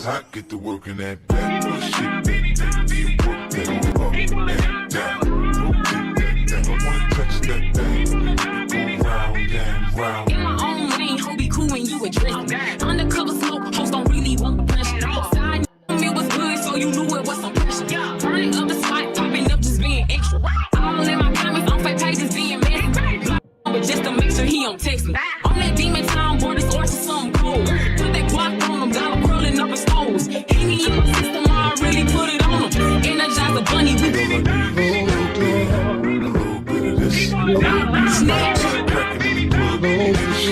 'cause I get to work in that back shit. You work that up and down. Rotate that thing. I wanna touch that thing. Go round and round. In my own lane, hope be cool when you address me. Undercover smoke, hoes don't really want the pressure. Side it was good, so you knew it was some pressure. Burning up the spot, popping up, just being extra. All in my comments on fake pages, being messy. But just to make sure he don't text me. On that demon town, boy, this orange is something cold. Put that Glock on him, got him curling up his toes. Henny in my system, I really put it on him. Energize the bunny with it. A little bit of this. Snatch.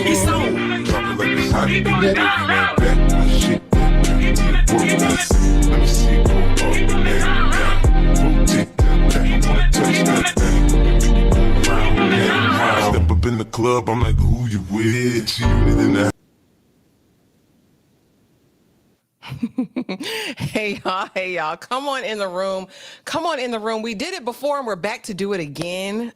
It's on. Drop it like it's hot. That back shit. You work that. Let me see you go up and down. Rotate that thing. I wanna touch that thing. Round and round. Step up in the club, I'm like, who you with? See you in the Hey y'all, come on in the room. We did it before and we're back to do it again.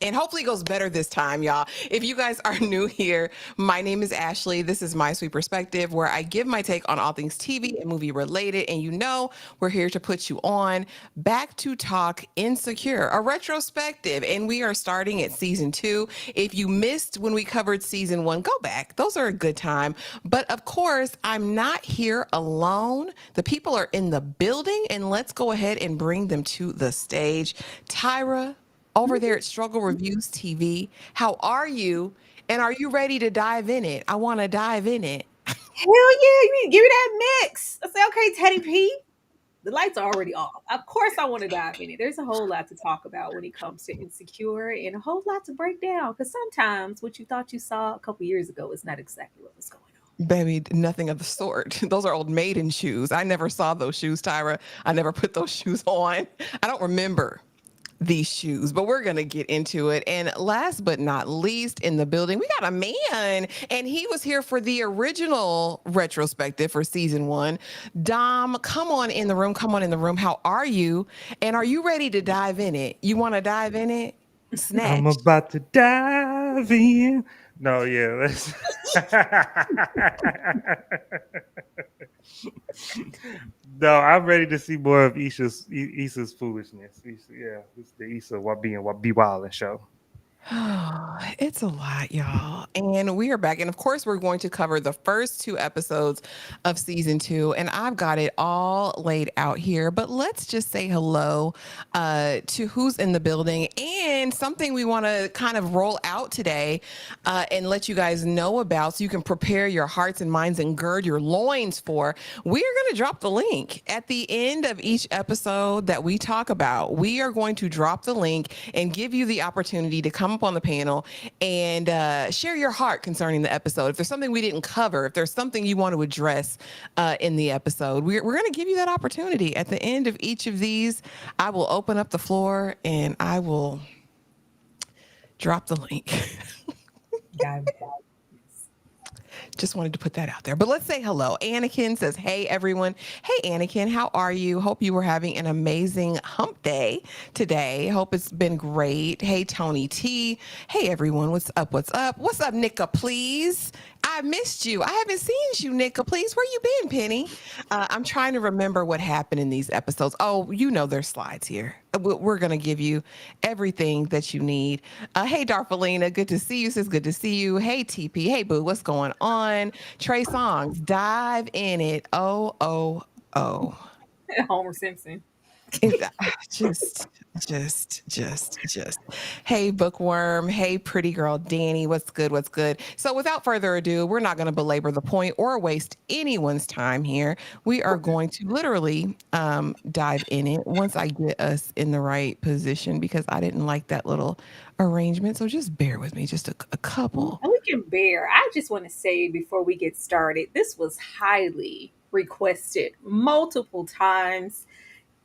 And hopefully it goes better this time, y'all. If you guys are new here, my name is Ashley. This is My Sweet Perspective, where I give my take on all things TV and movie related. And you know, we're here to put you on back to talk Insecure, a retrospective. And we are starting at season 2. If you missed when we covered season 1, go back. Those are a good time. But of course, I'm not here alone. The people are in the building, and let's go ahead and bring them to the stage. Tyra, over there at Reviewz TV, how are you? And are you ready to dive in it? I want to dive in it. Hell yeah, you need to give me that mix. I say, okay, Teddy P. The lights are already off. Of course I want to dive in it. There's a whole lot to talk about when it comes to Insecure and a whole lot to break down. Because sometimes what you thought you saw a couple years ago is not exactly what was going on. Baby, nothing of the sort. Those are old maiden shoes. I never saw those shoes, Tyra. I never put those shoes on. I don't remember these shoes, but we're going to get into it. And last but not least in the building, we got a man, and he was here for the original retrospective for season 1. Dom, come on in the room. How are you? And are you ready to dive in it? You want to dive in it? Snatch. I'm about to dive in. No, yeah, let's. No, I'm ready to see more of Issa's foolishness. It's the Issa be wildin' show. It's a lot, y'all. And we are back. And of course, we're going to cover the first 2 episodes of season 2. And I've got it all laid out here. But let's just say hello to who's in the building, and something we want to kind of roll out today and let you guys know about, so you can prepare your hearts and minds and gird your loins for. We are going to drop the link at the end of each episode that we talk about. We are going to drop the link and give you the opportunity to come up on the panel and share your heart concerning the episode. If there's something we didn't cover, if there's something you want to address in the episode, we're going to give you that opportunity. At the end of each of these, I will open up the floor and I will drop the link. Just wanted to put that out there. But let's say hello. Anakin says, hey, everyone. Hey, Anakin, how are you? Hope you were having an amazing hump day today. Hope it's been great. Hey, Tony T. Hey, everyone. What's up? What's up? What's up, Nika, please? I missed you. I haven't seen you, Nika. Please, where you been, Penny? I'm trying to remember what happened in these episodes. Oh, you know there's slides here. We're going to give you everything that you need. Hey, Darfalina, good to see you, sis. Good to see you. Hey, TP. Hey, boo. What's going on? Trey Songs, dive in it. Oh. Homer Simpson. just. Hey, Bookworm. Hey, pretty girl Danny. What's good? So without further ado, we're not going to belabor the point or waste anyone's time here. We are going to literally dive in it once I get us in the right position, because I didn't like that little arrangement. So just bear with me, just a couple. We can bear. I just want to say before we get started, this was highly requested multiple times.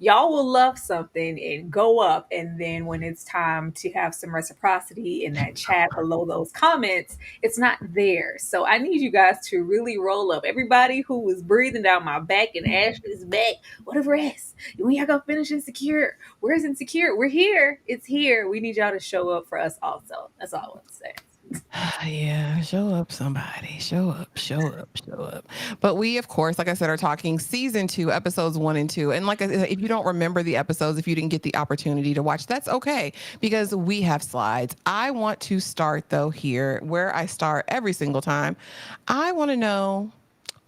Y'all will love something and go up, and then when it's time to have some reciprocity in that chat below those comments, it's not there. So I need you guys to really roll up. Everybody who was breathing down my back and Ashley's back, whatever else, when y'all go finish Insecure, where's Insecure? We're here. It's here. We need y'all to show up for us also. That's all I want to say. Yeah, show up, somebody. Show up, show up, show up. But we, of course, like I said, are talking season 2, episodes 1 and 2. And like I said, if you don't remember the episodes, if you didn't get the opportunity to watch, that's okay because we have slides. I want to start, though, here where I start every single time. I want to know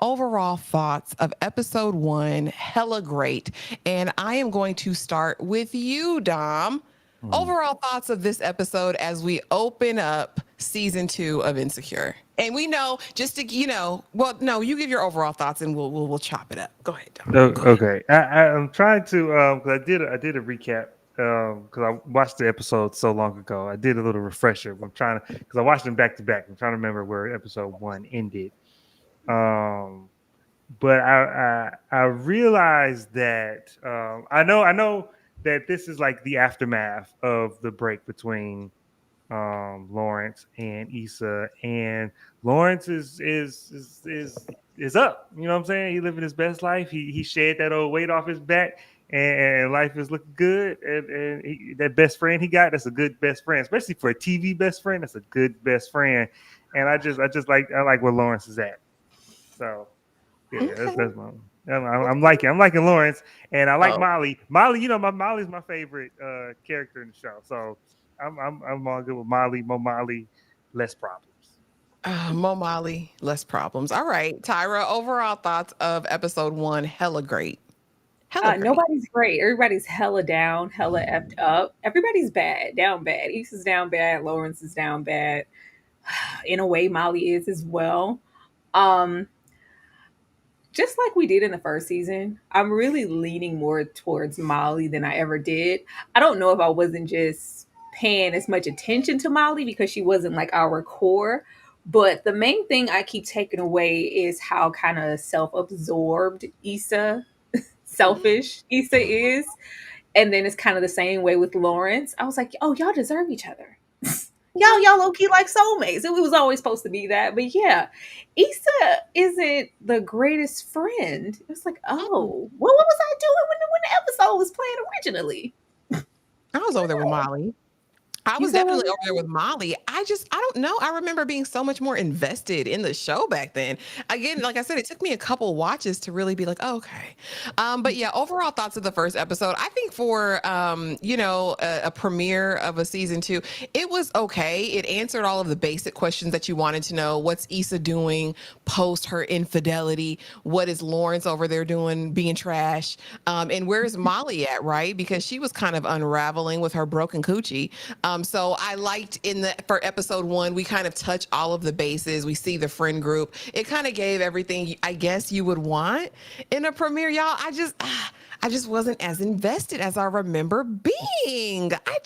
overall thoughts of episode 1, hella great. And I am going to start with you, Dom. Overall thoughts of this episode as we open up season 2 of Insecure. And we know just to, well, no, you give your overall thoughts and we'll chop it up. Go ahead, Dom. Oh, Go ahead. okay. I'm trying to because I did a recap because I watched the episode so long ago. I did a little refresher. I'm trying to because I watched them back to back. I'm trying to remember where episode 1 ended. Um, but I realized that I know that this is like the aftermath of the break between Lawrence and Issa, and Lawrence is up. You know what I'm saying? He living his best life. He shed that old weight off his back, and life is looking good. And that best friend he got, that's a good best friend, especially for a TV best friend. That's a good best friend. And I like where Lawrence is at. So yeah, Okay. that's my. I'm liking Lawrence, and I like Oh, Molly. Molly, Molly's my favorite character in the show. So I'm all good with Molly. More Molly, less problems. Mo Molly, less problems. All right, Tyra, overall thoughts of episode 1, hella great. Hella great. Nobody's great. Everybody's hella down, hella effed up. Everybody's bad, down bad. Issa's down bad. Lawrence is down bad. In a way, Molly is as well. Um, just like we did in the first season, I'm really leaning more towards Molly than I ever did. I don't know if I wasn't just paying as much attention to Molly because she wasn't like our core. But the main thing I keep taking away is how kind of self absorbed selfish Issa is. And then it's kind of the same way with Lawrence. I was like, oh, y'all deserve each other. Y'all low key like soulmates. It was always supposed to be that. But yeah, Issa isn't the greatest friend. It's like, Mm-mm. oh, what was I doing when the episode was playing originally? I was over there with Molly. I You was said, definitely over there with Molly. I don't know. I remember being so much more invested in the show back then. Again, like I said, it took me a couple watches to really be like, oh, okay. But yeah, overall thoughts of the first episode. I think for, a premiere of a season 2, it was okay. It answered all of the basic questions that you wanted to know. What's Issa doing post her infidelity? What is Lawrence over there doing being trash? And where's Molly at, right? Because she was kind of unraveling with her broken coochie. So I liked for episode 1, we kind of touch all of the bases. We see the friend group. It kind of gave everything I guess you would want in a premiere, y'all. I just wasn't as invested as I remember being. I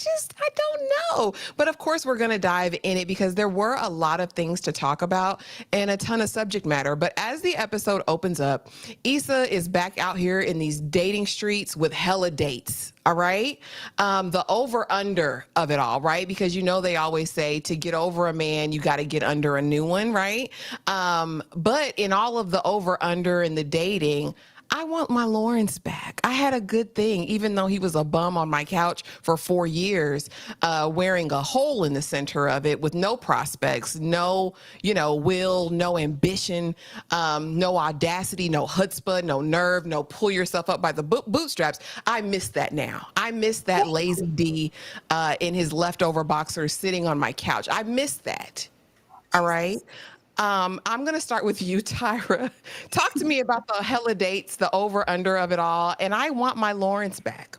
don't know. But of course, we're going to dive in it because there were a lot of things to talk about and a ton of subject matter. But as the episode opens up, Issa is back out here in these dating streets with hella dates. All right. The over under of it all, right? Because they always say to get over a man, you got to get under a new one, right? But in all of the over under and the dating, I want my Lawrence back. I had a good thing, even though he was a bum on my couch for 4 years, wearing a hole in the center of it with no prospects, no, will, no ambition, no audacity, no chutzpah, no nerve, no pull yourself up by the bootstraps. I miss that now. I miss that lazy D in his leftover boxers sitting on my couch. I miss that. All right. I'm going to start with you, Tyra. Talk to me about the hella dates, the over under of it all. And I want my Lawrence back.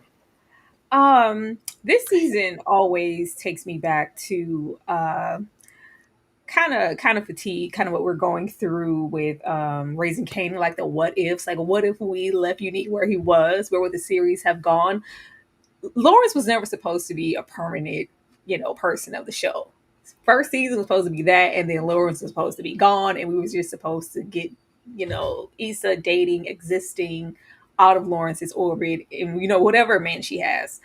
This season always takes me back to kind of fatigue, kind of what we're going through with Raising Kanan, like the what ifs, like what if we left Unique where he was, where would the series have gone? Lawrence was never supposed to be a permanent, person of the show. First season was supposed to be that, and then Lawrence was supposed to be gone, and we was just supposed to get, Issa dating, existing out of Lawrence's orbit, and whatever man she has.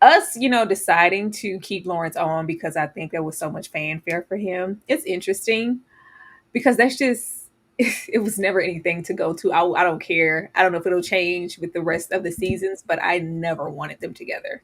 Us, deciding to keep Lawrence on because I think there was so much fanfare for him. It's interesting because that's just it was never anything to go to. I don't care. I don't know if it'll change with the rest of the seasons, but I never wanted them together.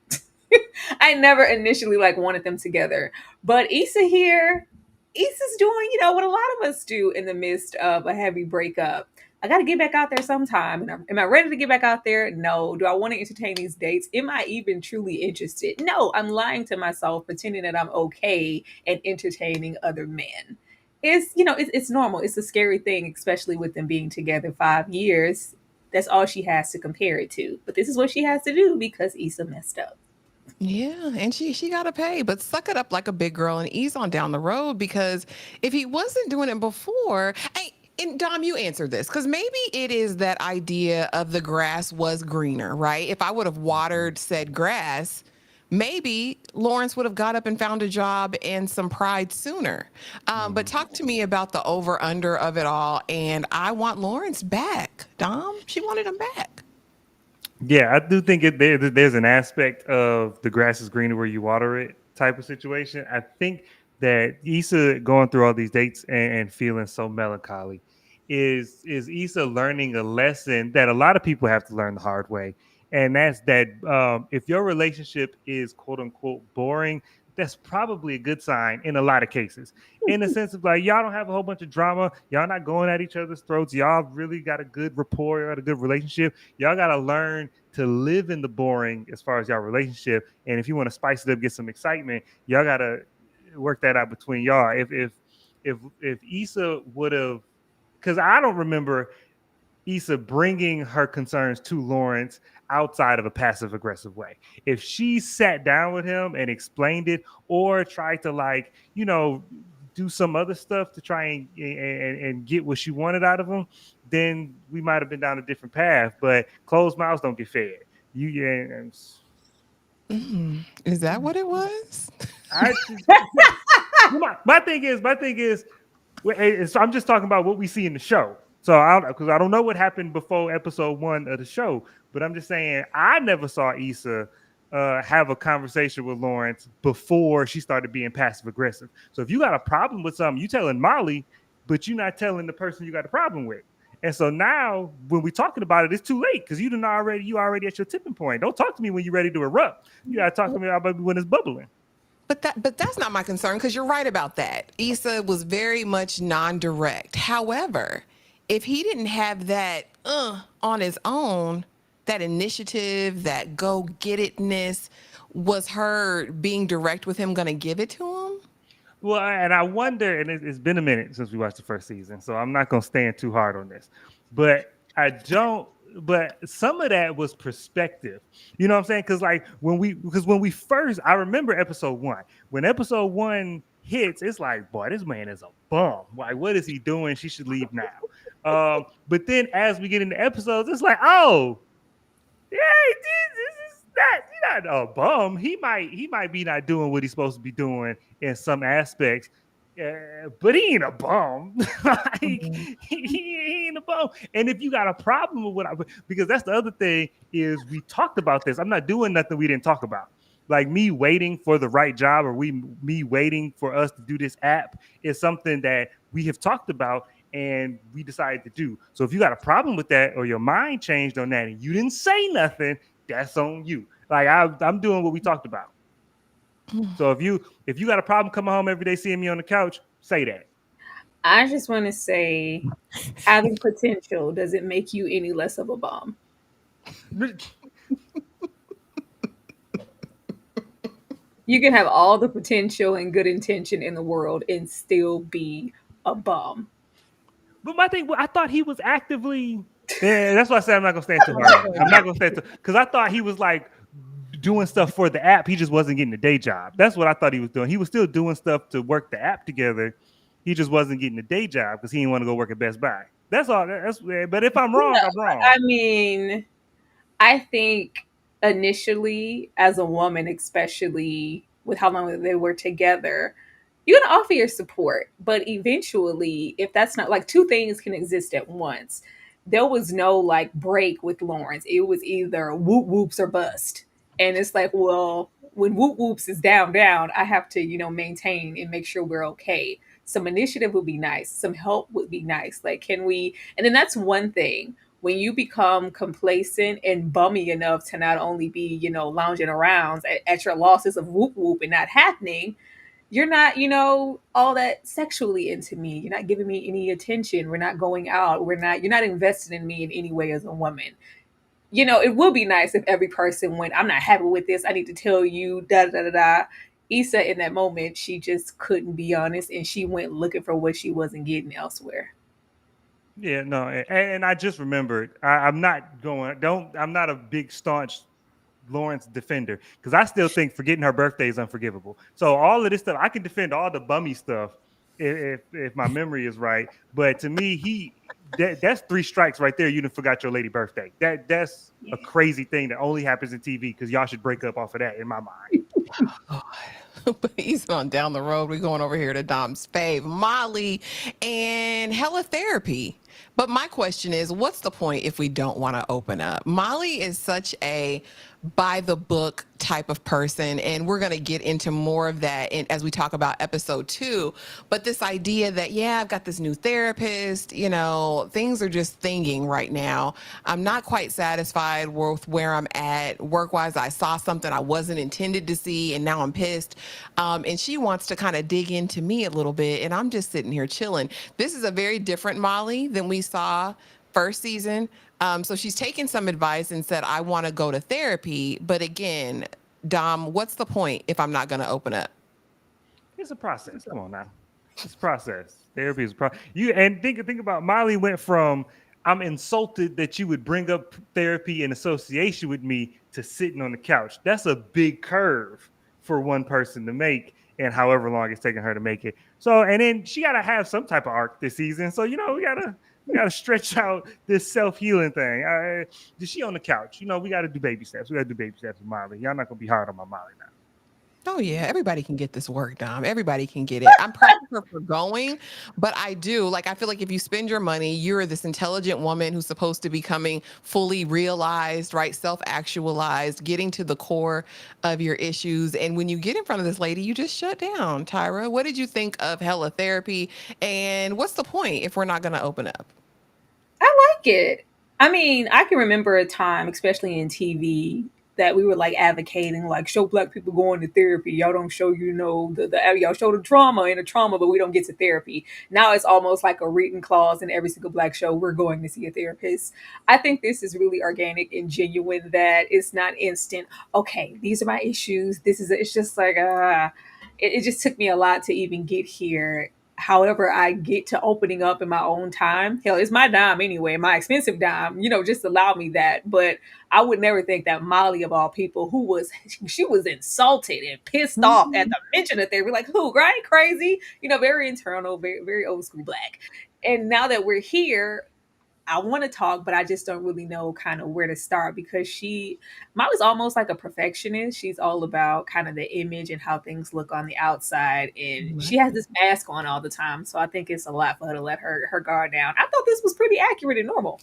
I never initially like wanted them together. But Issa here, Issa's doing, what a lot of us do in the midst of a heavy breakup. I got to get back out there sometime. And am I ready to get back out there? No. Do I want to entertain these dates? Am I even truly interested? No, I'm lying to myself, pretending that I'm okay and entertaining other men. It's normal. It's a scary thing, especially with them being together 5 years. That's all she has to compare it to. But this is what she has to do because Issa messed up. Yeah, and she got to pay, but suck it up like a big girl and ease on down the road because if he wasn't doing it before, and Dom, you answered this because maybe it is that idea of the grass was greener, right? If I would have watered said grass, maybe Lawrence would have got up and found a job and some pride sooner. But talk to me about the over under of it all, and I want Lawrence back. Dom, she wanted him back. Yeah, I do think there's an aspect of the grass is greener where you water it type of situation. I think that Issa going through all these dates and feeling so melancholy is Issa learning a lesson that a lot of people have to learn the hard way. And that's that if your relationship is quote unquote boring, that's probably a good sign in a lot of cases. In the sense of like, y'all don't have a whole bunch of drama. Y'all not going at each other's throats. Y'all really got a good rapport or a good relationship. Y'all got to learn to live in the boring as far as y'all relationship. And if you want to spice it up, get some excitement, y'all got to work that out between y'all. If Issa would have, because I don't remember Issa bringing her concerns to Lawrence outside of a passive aggressive way. If she sat down with him and explained it or tried to do some other stuff to try and get what she wanted out of him, then we might have been down a different path. But closed mouths don't get fed. Is that what it was? My thing is, so I'm just talking about what we see in the show. So because I don't know what happened before episode 1 of the show, but I'm just saying I never saw Issa have a conversation with Lawrence before she started being passive aggressive. So if you got a problem with something, you telling Molly, but you're not telling the person you got a problem with. And so now when we're talking about it, it's too late because you already at your tipping point. Don't talk to me when you're ready to erupt. You gotta talk to me about when it's bubbling. But that's not my concern because you're right about that. Issa was very much non-direct. However, if he didn't have that on his own, that initiative, that go-get-itness, was her being direct with him going to give it to him? Well, and I wonder, and it's been a minute since we watched the first season, so I'm not going to stand too hard on this. But some of that was perspective. You know what I'm saying? Because when we first, I remember episode 1. When episode 1 hits, it's like, boy, this man is a bum. Like, what is he doing? She should leave now. But then as we get into episodes, it's like, oh, yeah, this is not a bum. He might be not doing what he's supposed to be doing in some aspects. But he ain't a bum. He ain't a bum. And if you got a problem with because that's the other thing is we talked about this. I'm not doing nothing we didn't talk about. Like me waiting for the right job or me waiting for us to do this app is something that we have talked about and we decided to do. So if you got a problem with that or your mind changed on that and you didn't say nothing, that's on you. Like I'm doing what we talked about. So if you got a problem coming home every day seeing me on the couch, say that. I just want to say, having potential doesn't make you any less of a bum. You can have all the potential and good intention in the world and still be a bum. But my thing, I thought he was actively. Yeah, that's why I said I'm not gonna stand too hard. I'm not gonna stand too because I thought he was like doing stuff for the app. He just wasn't getting a day job. That's what I thought he was doing. He was still doing stuff to work the app together. He just wasn't getting a day job because he didn't want to go work at Best Buy. That's all. But if I'm wrong, I'm wrong. I mean, I think initially, as a woman, especially with how long they were together, you're going to offer your support. But eventually, if that's not like two things can exist at once, there was no like break with Lawrence. It was either whoop whoops or bust. And it's like, well, when whoop whoops is down, I have to, maintain and make sure we're okay. Some initiative would be nice. Some help would be nice. Like, can we? And then that's one thing. when you become complacent and bummy enough to not only be, lounging around at your losses of whoop whoop and not happening, you're not, all that sexually into me. You're not giving me any attention. We're not going out. You're not invested in me in any way as a woman. It would be nice if every person went, I'm not happy with this. I need to tell you, da da da da. Issa, in that moment, she just couldn't be honest, and she went looking for what she wasn't getting elsewhere. Yeah, no, and I just remembered. I'm not going. Don't. I'm not a big staunch Lawrence defender because I still think forgetting her birthday is unforgivable. So all of this stuff, I can defend all the bummy stuff if my memory is right. But to me, that's 3 strikes right there. You done forgot your lady birthday. That's a crazy thing that only happens in TV because y'all should break up off of that in my mind. But he's on down the road. We're going over here to Dom's fave, Molly, and hella therapy. But my question is, what's the point if we don't want to open up? Molly is such a by the book type of person, and we're going to get into more of that as we talk about episode 2. But this idea that, yeah, I've got this new therapist, things are just thinging right now. I'm not quite satisfied with where I'm at work-wise. I saw something I wasn't intended to see, and now I'm pissed. And she wants to kind of dig into me a little bit, and I'm just sitting here chilling. This is a very different Molly than we saw first season. So she's taken some advice and said, I want to go to therapy. But again, Dom, what's the point if I'm not going to open up? It's a process. Come on now. It's a process. Therapy is a process. And think about Molly went from I'm insulted that you would bring up therapy in association with me to sitting on the couch. That's a big curve for one person to make, and however long it's taking her to make it. So, and then she got to have some type of arc this season. So, we got to stretch out this self-healing thing. She on the couch? We got to do baby steps. We got to do baby steps with Molly. Y'all not going to be hard on my Molly now. Oh, yeah. Everybody can get this work, Dom. Everybody can get it. I'm proud of her for going, but I feel like if you spend your money, you're this intelligent woman who's supposed to be becoming fully realized, right? Self-actualized, getting to the core of your issues. And when you get in front of this lady, you just shut down. Tyra, what did you think of hella therapy? And what's the point if we're not going to open up? I like it. I mean, I can remember a time, especially in TV, that we were like advocating, like, show Black people going to therapy. Y'all don't show, y'all show the trauma in the trauma, but we don't get to therapy. Now it's almost like a written clause in every single Black show. We're going to see a therapist. I think this is really organic and genuine, that it's not instant. Okay, these are my issues. It's just like, it just took me a lot to even get here. However, I get to opening up in my own time. Hell, it's my dime anyway, my expensive dime, just allow me that. But I would never think that Molly, of all people, she was insulted and pissed off at the mention of therapy. Like, who, right? Crazy, very internal, very, very old school Black. And now that we're here, I want to talk, but I just don't really know kind of where to start, because Molly's almost like a perfectionist. She's all about kind of the image and how things look on the outside. And she has this mask on all the time. So I think it's a lot for her to let her guard down. I thought this was pretty accurate and normal.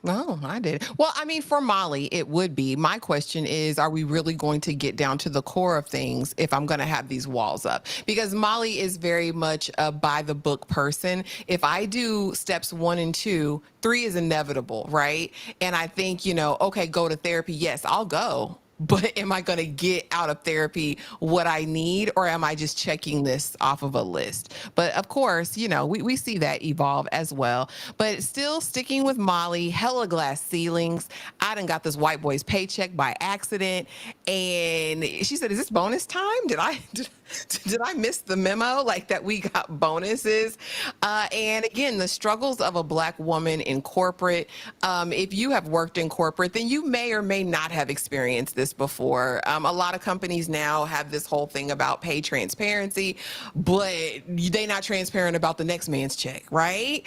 Oh, I did. Well, I mean, for Molly, it would be. My question is, are we really going to get down to the core of things if I'm going to have these walls up? Because Molly is very much a by the book person. If I do steps 1 and 2, 3 is inevitable, right? And I think, okay, go to therapy. Yes, I'll go. But am I going to get out of therapy what I need, or am I just checking this off of a list? But of course, we see that evolve as well. But still sticking with Molly, hella glass ceilings. I done got this white boy's paycheck by accident. And she said, is this bonus time? Did I miss the memo? Like that we got bonuses? And again, the struggles of a Black woman in corporate. If you have worked in corporate, then you may or may not have experienced this before. A lot of companies now have this whole thing about pay transparency, but they're not transparent about the next man's check, right?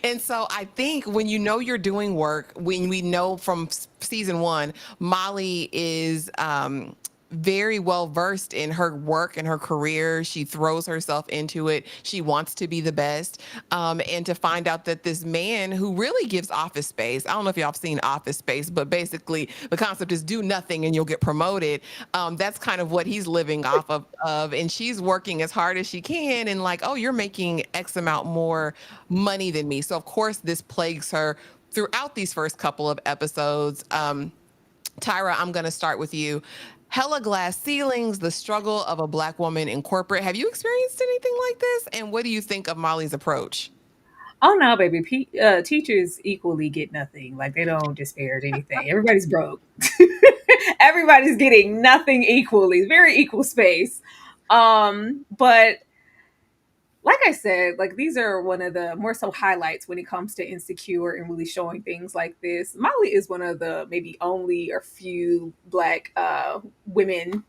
And so I think when you're doing work, when we know from season 1, Molly is very well versed in her work and her career. She throws herself into it. She wants to be the best. And to find out that this man who really gives Office Space, I don't know if y'all have seen Office Space, but basically the concept is do nothing and you'll get promoted. That's kind of what he's living off of. And she's working as hard as she can and like, oh, you're making X amount more money than me. So of course this plagues her throughout these first couple of episodes. Tyra, I'm going to start with you. Hella glass ceilings, the struggle of a Black woman in corporate. Have you experienced anything like this? And what do you think of Molly's approach? Oh no, baby. Teachers equally get nothing. Like they don't disparage anything. Everybody's broke. Everybody's getting nothing equally. Very equal space. But like I said, like these are one of the more so highlights when it comes to Insecure and really showing things like this. Molly is one of the maybe only or few Black women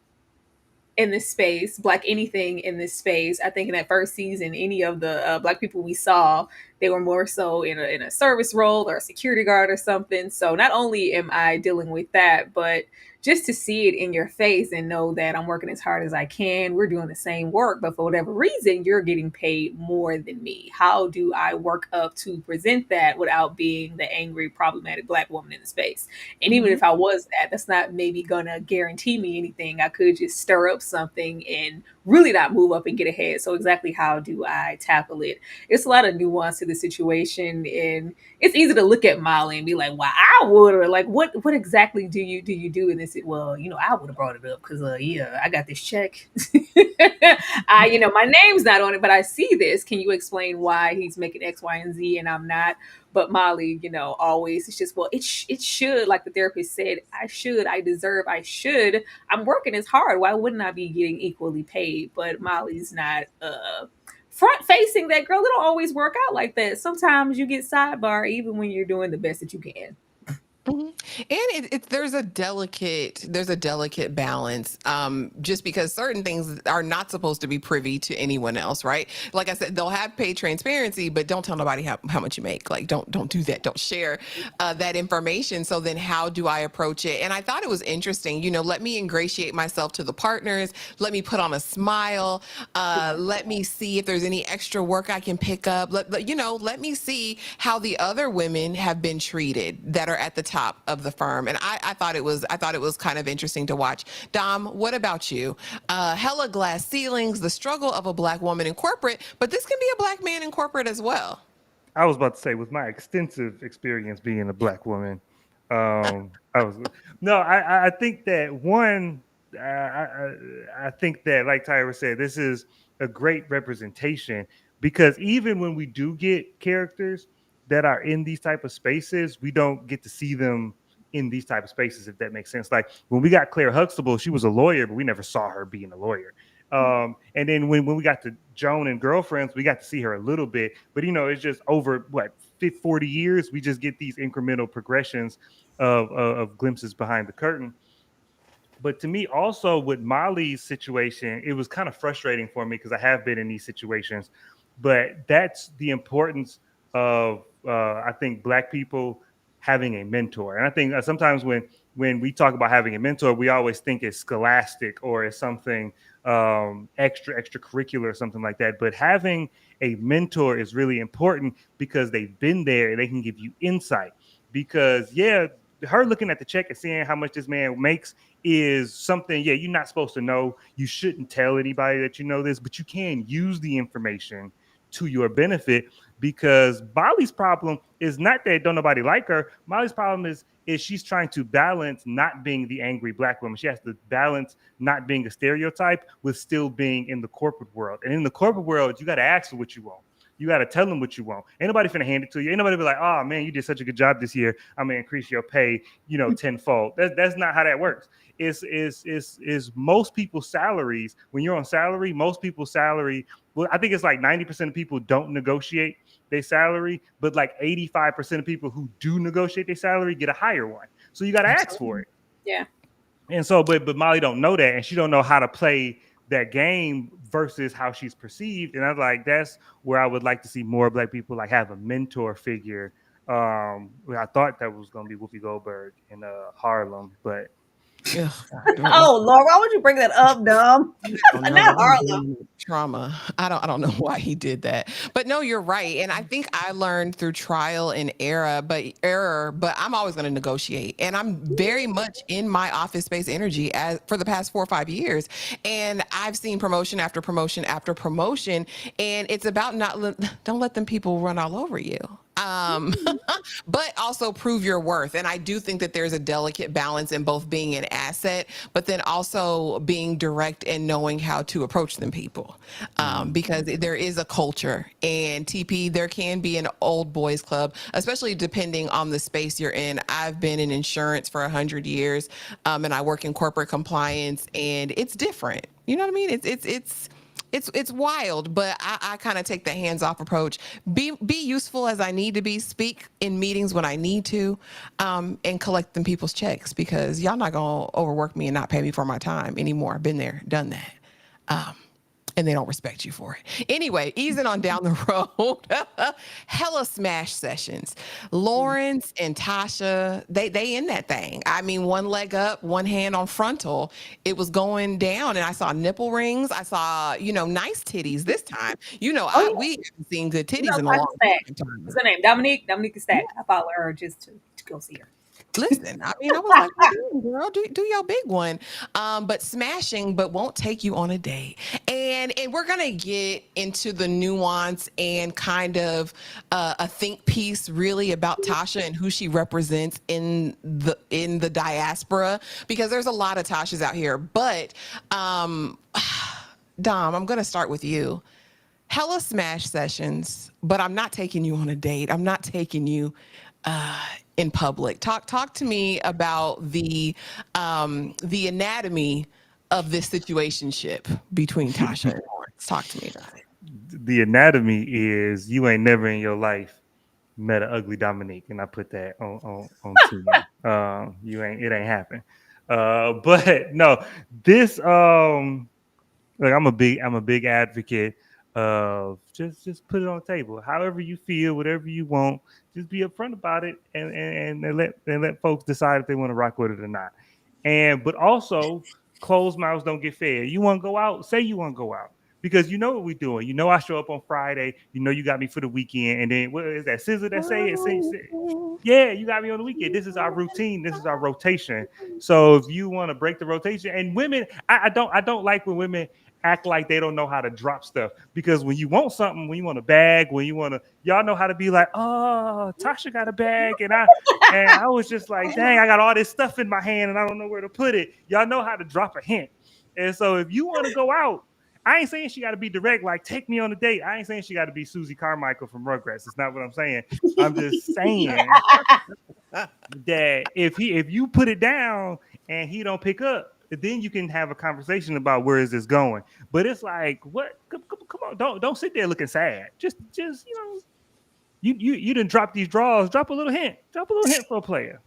in this space, Black anything in this space. I think in that first season, any of the Black people we saw, they were more so in a service role or a security guard or something. So not only am I dealing with that, but just to see it in your face and know that I'm working as hard as I can. We're doing the same work, but for whatever reason, you're getting paid more than me. How do I work up to present that without being the angry, problematic Black woman in the space? And even if I was that, that's not maybe gonna guarantee me anything. I could just stir up something and really not move up and get ahead. So exactly how do I tackle it? It's a lot of nuance to the situation, and it's easy to look at Molly and be like, "Well, I would," or like, "What exactly do you do in this?" Well, I would have brought it up because yeah, I got this check. My name's not on it, but I see this. Can you explain why he's making X, Y, and Z, and I'm not? But Molly, always it's just, well, it should, like the therapist said, I deserve, I should. I'm working as hard. Why wouldn't I be getting equally paid? But Molly's not front facing that girl. It don't always work out like that. Sometimes you get sidebar even when you're doing the best that you can. Mhm. And there's a delicate balance. Just because certain things are not supposed to be privy to anyone else, right? Like I said, they'll have paid transparency, but don't tell nobody how much you make. Like don't do that. Don't share that information. So then how do I approach it? And I thought it was interesting. Let me ingratiate myself to the partners. Let me put on a smile. Let me see if there's any extra work I can pick up. Let me see how the other women have been treated that are at the top of the firm. And I thought it was kind of interesting to watch. Dom, what about you? Hella glass ceilings, the struggle of a Black woman in corporate, but this can be a Black man in corporate as well. I was about to say, with my extensive experience being a Black woman, I was no. I think that one. I think that, like Tyra said, this is a great representation, because even when we do get characters that are in these type of spaces, we don't get to see them in these type of spaces, if that makes sense. Like when we got Claire Huxtable, she was a lawyer, but we never saw her being a lawyer. And then when we got to Joan and Girlfriends, we got to see her a little bit, but it's just over 40 years, we just get these incremental progressions of glimpses behind the curtain. But to me, also with Molly's situation, it was kind of frustrating for me because I have been in these situations. But that's the importance of, I think, Black people having a mentor. And I think sometimes when we talk about having a mentor, we always think it's scholastic or it's something extracurricular or something like that. But having a mentor is really important because they've been there and they can give you insight. Because her looking at the check and seeing how much this man makes is something, you're not supposed to know. You shouldn't tell anybody that you know this, but you can use the information to your benefit, because Molly's problem is not that don't nobody like her. Molly's problem is she's trying to balance not being the angry Black woman. She has to balance not being a stereotype with still being in the corporate world. And in the corporate world, you got to ask for what you want. You got to tell them what you want. Ain't nobody finna hand it to you. Ain't nobody be like, oh man, you did such a good job this year, I'm gonna increase your pay, tenfold. That's not how that works. Is most people's salaries, when you're on salary, most people's salary, well, I think it's like 90% of people don't negotiate their salary, but like 85% of people who do negotiate their salary get a higher one. So you got to ask for it. Yeah. And so, but Molly don't know that, and she don't know how to play that game versus how she's perceived. And I was like, that's where I would like to see more Black people like have a mentor figure. I thought that was going to be Whoopi Goldberg in Harlem, but Ugh, God, Oh Lord, why would you bring that up, dumb? I don't know. Not Harlem. Trauma. I don't know why he did that. But no, you're right. And I think I learned through trial and but I'm always going to negotiate. And I'm very much in my office space energy as for the past 4 or 5 years. And I've seen promotion after promotion after promotion. And it's about don't let them people run all over you. But also prove your worth. And I do think that there's a delicate balance in both being an asset, but then also being direct and knowing how to approach them people. Because there is a culture, and TP, there can be an old boys club, especially depending on the space you're in. I've been in insurance for 100 years, and I work in corporate compliance, and it's different. You know what I mean? It's wild, but I kind of take the hands-off approach. Be useful as I need to be, speak in meetings when I need to, and collect them people's checks, because y'all not gonna overwork me and not pay me for my time anymore. I've been there, done that. And they don't respect you for it. Anyway, easing on down the road, hella smash sessions. Lawrence and Tasha, they in that thing. I mean, one leg up, one hand on frontal. It was going down, and I saw nipple rings. I saw, nice titties this time. Oh, yeah. We haven't seen good You titties know, in a Tasha long Stack. time. What's her name? Dominique. Dominique Stack. I follow her just to go see her. Listen, I mean, I was like, well, girl, do your big one. But smashing, but won't take you on a date. And we're gonna get into the nuance and kind of a think piece really about Tasha and who she represents in the diaspora, because there's a lot of Tashas out here. But Dom, I'm gonna start with you. Hella smash sessions, but I'm not taking you on a date. I'm not taking you in public. Talk to me about the anatomy of this situationship between Tasha and Lawrence. Talk to me about it. The anatomy is you ain't never in your life met an ugly Dominique, and I put that on to you. It ain't happened. But no, this like I'm a big advocate of just put it on the table. However you feel, whatever you want, just be upfront about it, and let folks decide if they want to rock with it or not. But also, closed mouths don't get fed. You want to go out? Say you want to go out. Because you know what we're doing. You know I show up on Friday. You know you got me for the weekend. And then what is that? Scissor that say it? Say, yeah, you got me on the weekend. This is our routine. This is our rotation. So if you want to break the rotation, and women, I don't like when women act like they don't know how to drop stuff. Because when you want something, when you want a bag, y'all know how to be like, oh, Tasha got a bag, and I was just like, dang, I got all this stuff in my hand and I don't know where to put it. Y'all know how to drop a hint. And so if you want to go out, I ain't saying she got to be direct, like take me on a date. I ain't saying she got to be Susie Carmichael from Rugrats. It's not what I'm saying. I'm just saying that if you put it down and he don't pick up, then you can have a conversation about where is this going. But it's like, what? Come on, don't sit there looking sad. Just you didn't drop these draws. Drop a little hint. Drop a little hint for a player.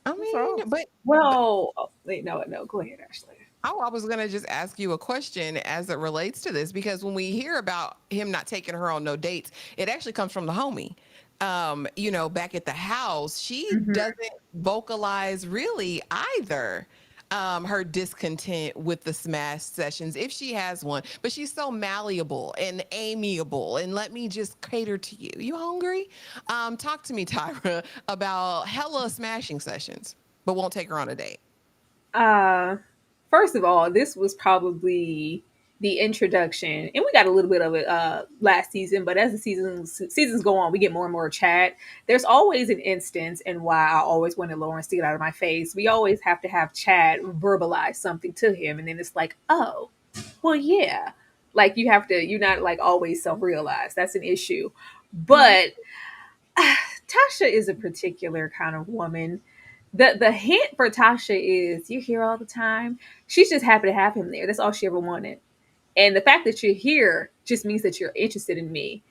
I mean, but Well, wait, no, go ahead, Ashley. I was going to just ask you a question as it relates to this, because when we hear about him not taking her on no dates, it actually comes from the homie. Back at the house, she doesn't vocalize really either her discontent with the smash sessions, if she has one, but she's so malleable and amiable, and let me just cater to you. You hungry? Talk to me, Tyra, about hella smashing sessions, but won't take her on a date. First of all, this was probably the introduction, and we got a little bit of it last season, but as the seasons go on, we get more and more chat. There's always an instance, and why I always wanted Lawrence to get out of my face. We always have to have Chad verbalize something to him, and then it's like, oh, well, yeah. Like you're not like always self-realized. That's an issue. But Tasha is a particular kind of woman. The hint for Tasha is you're here all the time. She's just happy to have him there. That's all she ever wanted. And the fact that you're here just means that you're interested in me.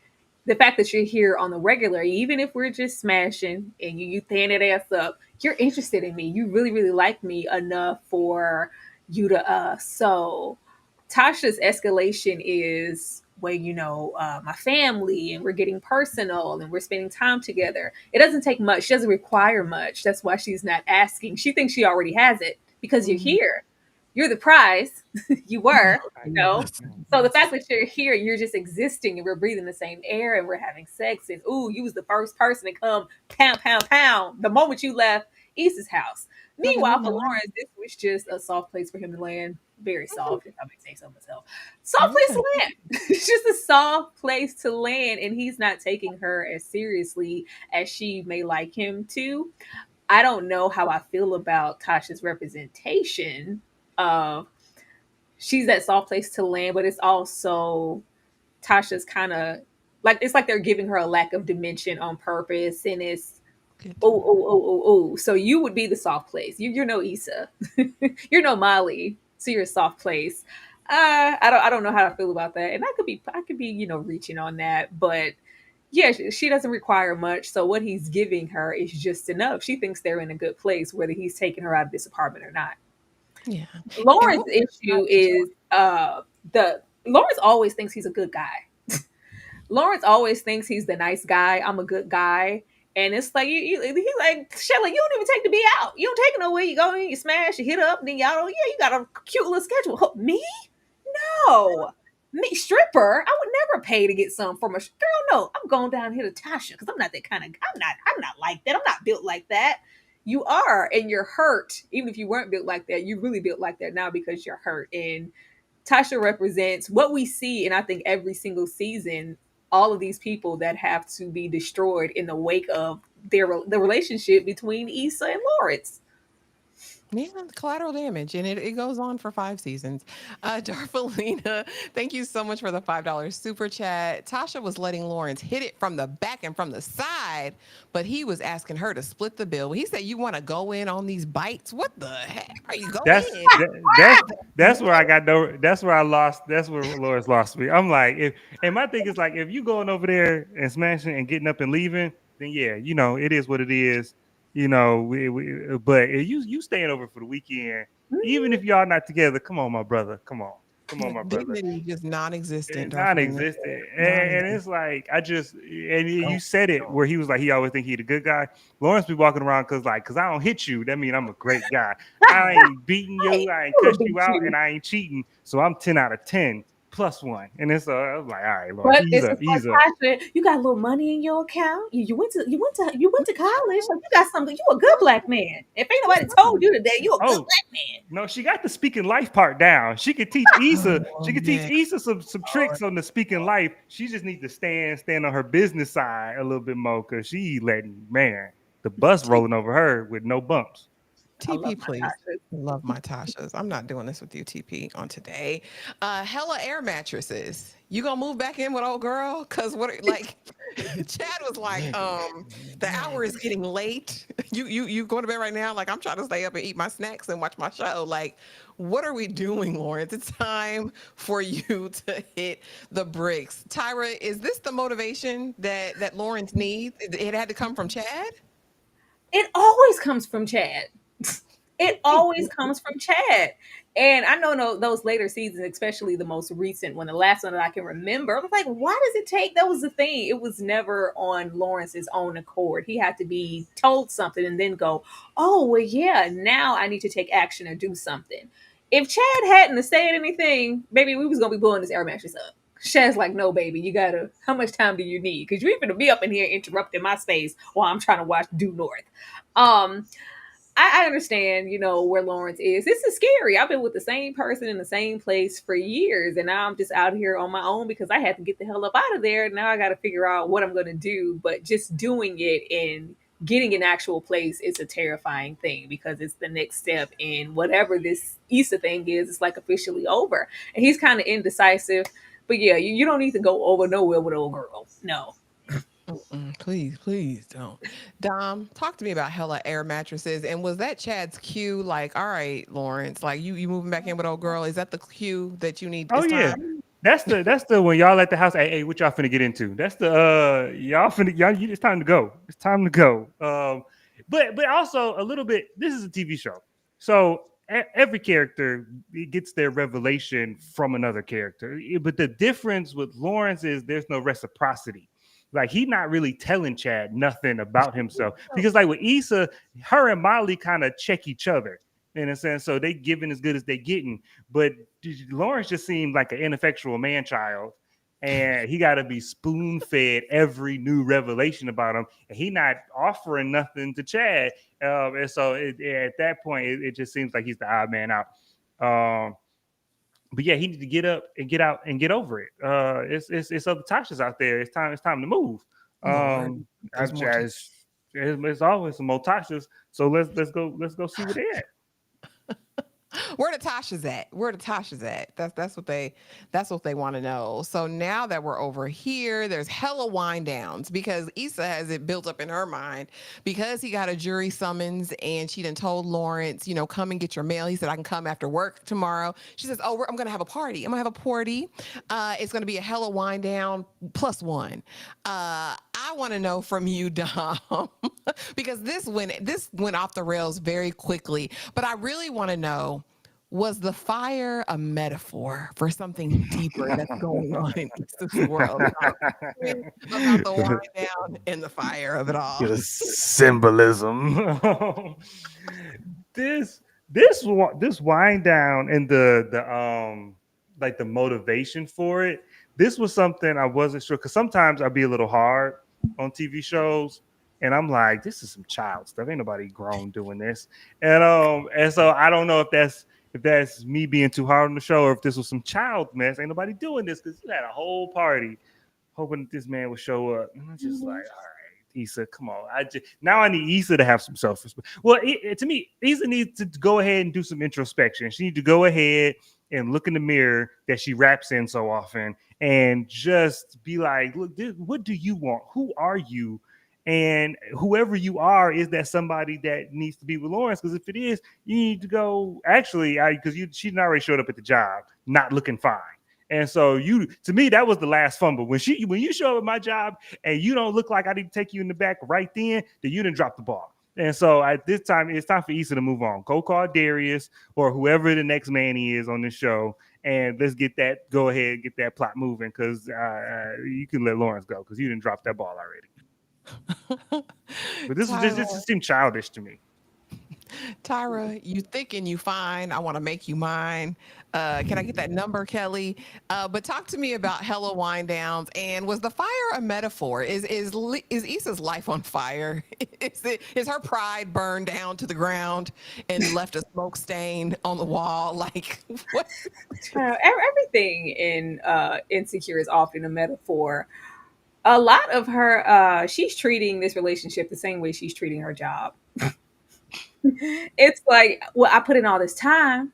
The fact that you're here on the regular, even if we're just smashing and you throwing that ass up, you're interested in me. You really, really like me enough for you to So Tasha's escalation is, well, my family, and we're getting personal and we're spending time together. It doesn't take much. She doesn't require much. That's why she's not asking. She thinks she already has it. because you're here. You're the prize. You were, you know. So the fact that you're here, you're just existing and we're breathing the same air and we're having sex and ooh, you was the first person to come pound, pound, pound the moment you left Issa's house. Meanwhile, for Lawrence, this was just a soft place for him to land. Very soft, if I may say so myself. Soft place to land. It's just a soft place to land, and he's not taking her as seriously as she may like him to. I don't know how I feel about Tasha's representation of she's that soft place to land, but it's also Tasha's kind of like it's like they're giving her a lack of dimension on purpose, and it's oh. So you would be the soft place. You're no Issa, you're no Molly, so you're a soft place. I don't know how to feel about that, and I could be reaching on that, but yeah, she doesn't require much. So what he's giving her is just enough. She thinks they're in a good place, whether he's taking her out of this apartment or not. Yeah. Lauren's issue is the Lawrence always thinks he's a good guy. Lawrence always thinks he's the nice guy. I'm a good guy. And it's like he's like, Shelly, you don't even take the B out. You don't take it nowhere. You go in, you smash, you hit up, then y'all, you got a cute little schedule. Oh, me? No. Me, stripper? I would never pay to get some from a girl. No, I'm going down here to Tasha because I'm not that kind of. I'm not like that. I'm not built like that. You are, and you're hurt. Even if you weren't built like that, you really built like that now because you're hurt. And Tasha represents what we see, and I think every single season, all of these people that have to be destroyed in the wake of the relationship between Issa and Lawrence. Yeah, collateral damage, and it goes on for 5 seasons. Darfalina, thank you so much for the $5 super chat. Tasha was letting Lawrence hit it from the back and from the side, but he was asking her to split the bill. He said, "You want to go in on these bites? What the heck are you going in?" That's where I got no. That's where I lost. That's where Lawrence lost me. I'm like, and my thing is like, if you going over there and smashing and getting up and leaving, then yeah, it is what it is. But if you staying over for the weekend, even if y'all not together, come on, my brother, come on, my brother. Dignity just non-existent. Non-existent, and it's like you said it where he was like he always think he the good guy. Lawrence be walking around because I don't hit you. That mean I'm a great guy. I ain't beating you. I ain't cussed you out, and I ain't cheating. So I'm 10 out of 10. +1, and it's I was like, all right, Lord, you got a little money in your account. You went to college. Like, you got something. You a good black man. If ain't nobody told you today, you a good black man. No, she got the speaking life part down. She could teach Issa. She could teach Issa some tricks on the speaking life. She just needs to stand on her business side a little bit more because she letting the bus rolling over her with no bumps. TP, please. Love my Tashas. I'm not doing this with you, TP, on today. Hella air mattresses. You gonna move back in with old girl? Cause Chad was like, the hour is getting late. You going to bed right now? Like, I'm trying to stay up and eat my snacks and watch my show. Like, what are we doing, Lawrence? It's time for you to hit the bricks. Tyra, is this the motivation that Lawrence needs? It had to come from Chad? It always comes from Chad. It always comes from Chad. And I know those later seasons, especially the most recent one, the last one that I can remember, I was like, why does it take? That was the thing. It was never on Lawrence's own accord. He had to be told something and then go, oh, well, yeah, now I need to take action or do something. If Chad hadn't said anything, baby, we was going to be blowing this air mattress up. Chad's like, no, baby, how much time do you need? Because you ain't going to be up in here interrupting my space while I'm trying to watch Due North. I understand, where Lawrence is. This is scary. I've been with the same person in the same place for years, and now I'm just out here on my own because I had to get the hell up out of there. Now I got to figure out what I'm going to do, but just doing it and getting an actual place is a terrifying thing because it's the next step in whatever this Issa thing is. It's like officially over, and he's kind of indecisive. But yeah, you don't need to go over nowhere with old girl. No. Please don't. Dom, talk to me about hella air mattresses. And was that Chad's cue? Like, all right, Lawrence, like you moving back in with old girl. Is that the cue that you need? Oh yeah, that's the when y'all at the house. Hey, what y'all finna get into? That's the it's time to go. It's time to go. But also a little bit. This is a TV show, so every character gets their revelation from another character. But the difference with Lawrence is there's no reciprocity. Like, he's not really telling Chad nothing about himself because, like, with Issa, her and Molly kind of check each other. in a sense. So they giving as good as they getting. But Lawrence just seemed like an ineffectual man child. And he got to be spoon fed every new revelation about him. And he not offering nothing to Chad. And so at that point, it just seems like he's the odd man out. But yeah, he needs to get up and get out and get over it. It's other Tashas out there. It's time to move. Lord, there's more to- It's always some more Tashas. So let's go see where they at. Where the Tasha's at? Where the Tasha's at? That's what they want to know. So now that we're over here, there's hella wind downs because Issa has it built up in her mind because he got a jury summons and she done told Lawrence, come and get your mail. He said, I can come after work tomorrow. She says, oh, I'm gonna have a party. I'm gonna have a party. It's gonna be a hella wind down plus one. I want to know from you, Dom, because this went off the rails very quickly. But I really want to know, was the fire a metaphor for something deeper that's going on in Issa's world? About the wind down and the fire of it all. The symbolism. this wind down and the like the motivation for it. This was something I wasn't sure, because sometimes I'd be a little hard on TV shows, and I'm like, this is some child stuff. Ain't nobody grown doing this, and so I don't know if that's me being too hard on the show or if this was some child mess. Ain't nobody doing this because you had a whole party hoping that this man would show up, and I'm just like, all right, Issa, come on. Now I need Issa to have some self-respect. Well, to me, Issa needs to go ahead and do some introspection. She needs to go ahead and look in the mirror that she raps in so often and just be like, look, what do you want? Who are you? And whoever you are, is that somebody that needs to be with Lawrence? Because if it is, you need to go. Actually, because she already showed up at the job, not looking fine. And so to me, that was the last fumble. When you show up at my job and you don't look like I need to take you in the back right then you didn't drop the ball. And so at this time, it's time for Issa to move on. Go call Darius or whoever the next man is on this show, and let's go ahead, get that plot moving, because you can let Lawrence go because you didn't drop that ball already. But this just seemed childish to me. Tyra, you thinking you fine. I want to make you mine. Can I get that number, Kelly? But talk to me about hella wind downs. And was the fire a metaphor? Is Issa's life on fire? Is her pride burned down to the ground and left a smoke stain on the wall? Like what? Everything in Insecure is often a metaphor. A lot of her, she's treating this relationship the same way she's treating her job. It's like, well, I put in all this time.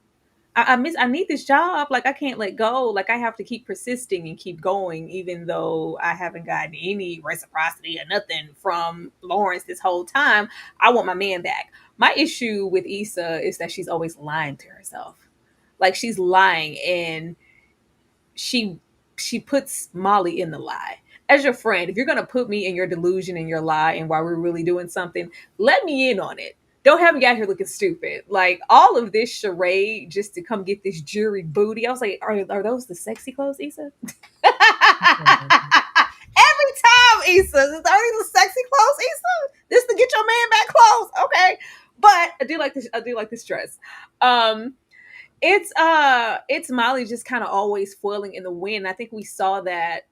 I need this job. Like, I can't let go. Like, I have to keep persisting and keep going, even though I haven't gotten any reciprocity or nothing from Lawrence this whole time. I want my man back. My issue with Issa is that she's always lying to herself. Like, she's lying, and she puts Molly in the lie. As your friend, if you're going to put me in your delusion and your lie and while we're really doing something, let me in on it. Don't have me out here looking stupid. Like, all of this charade just to come get this jury booty. I was like, are those the sexy clothes, Issa? Every time, Issa. Are these the sexy clothes, Issa? This to get your man back clothes. Okay. But I do like this dress. It's Molly just kind of always foiling in the wind. I think we saw that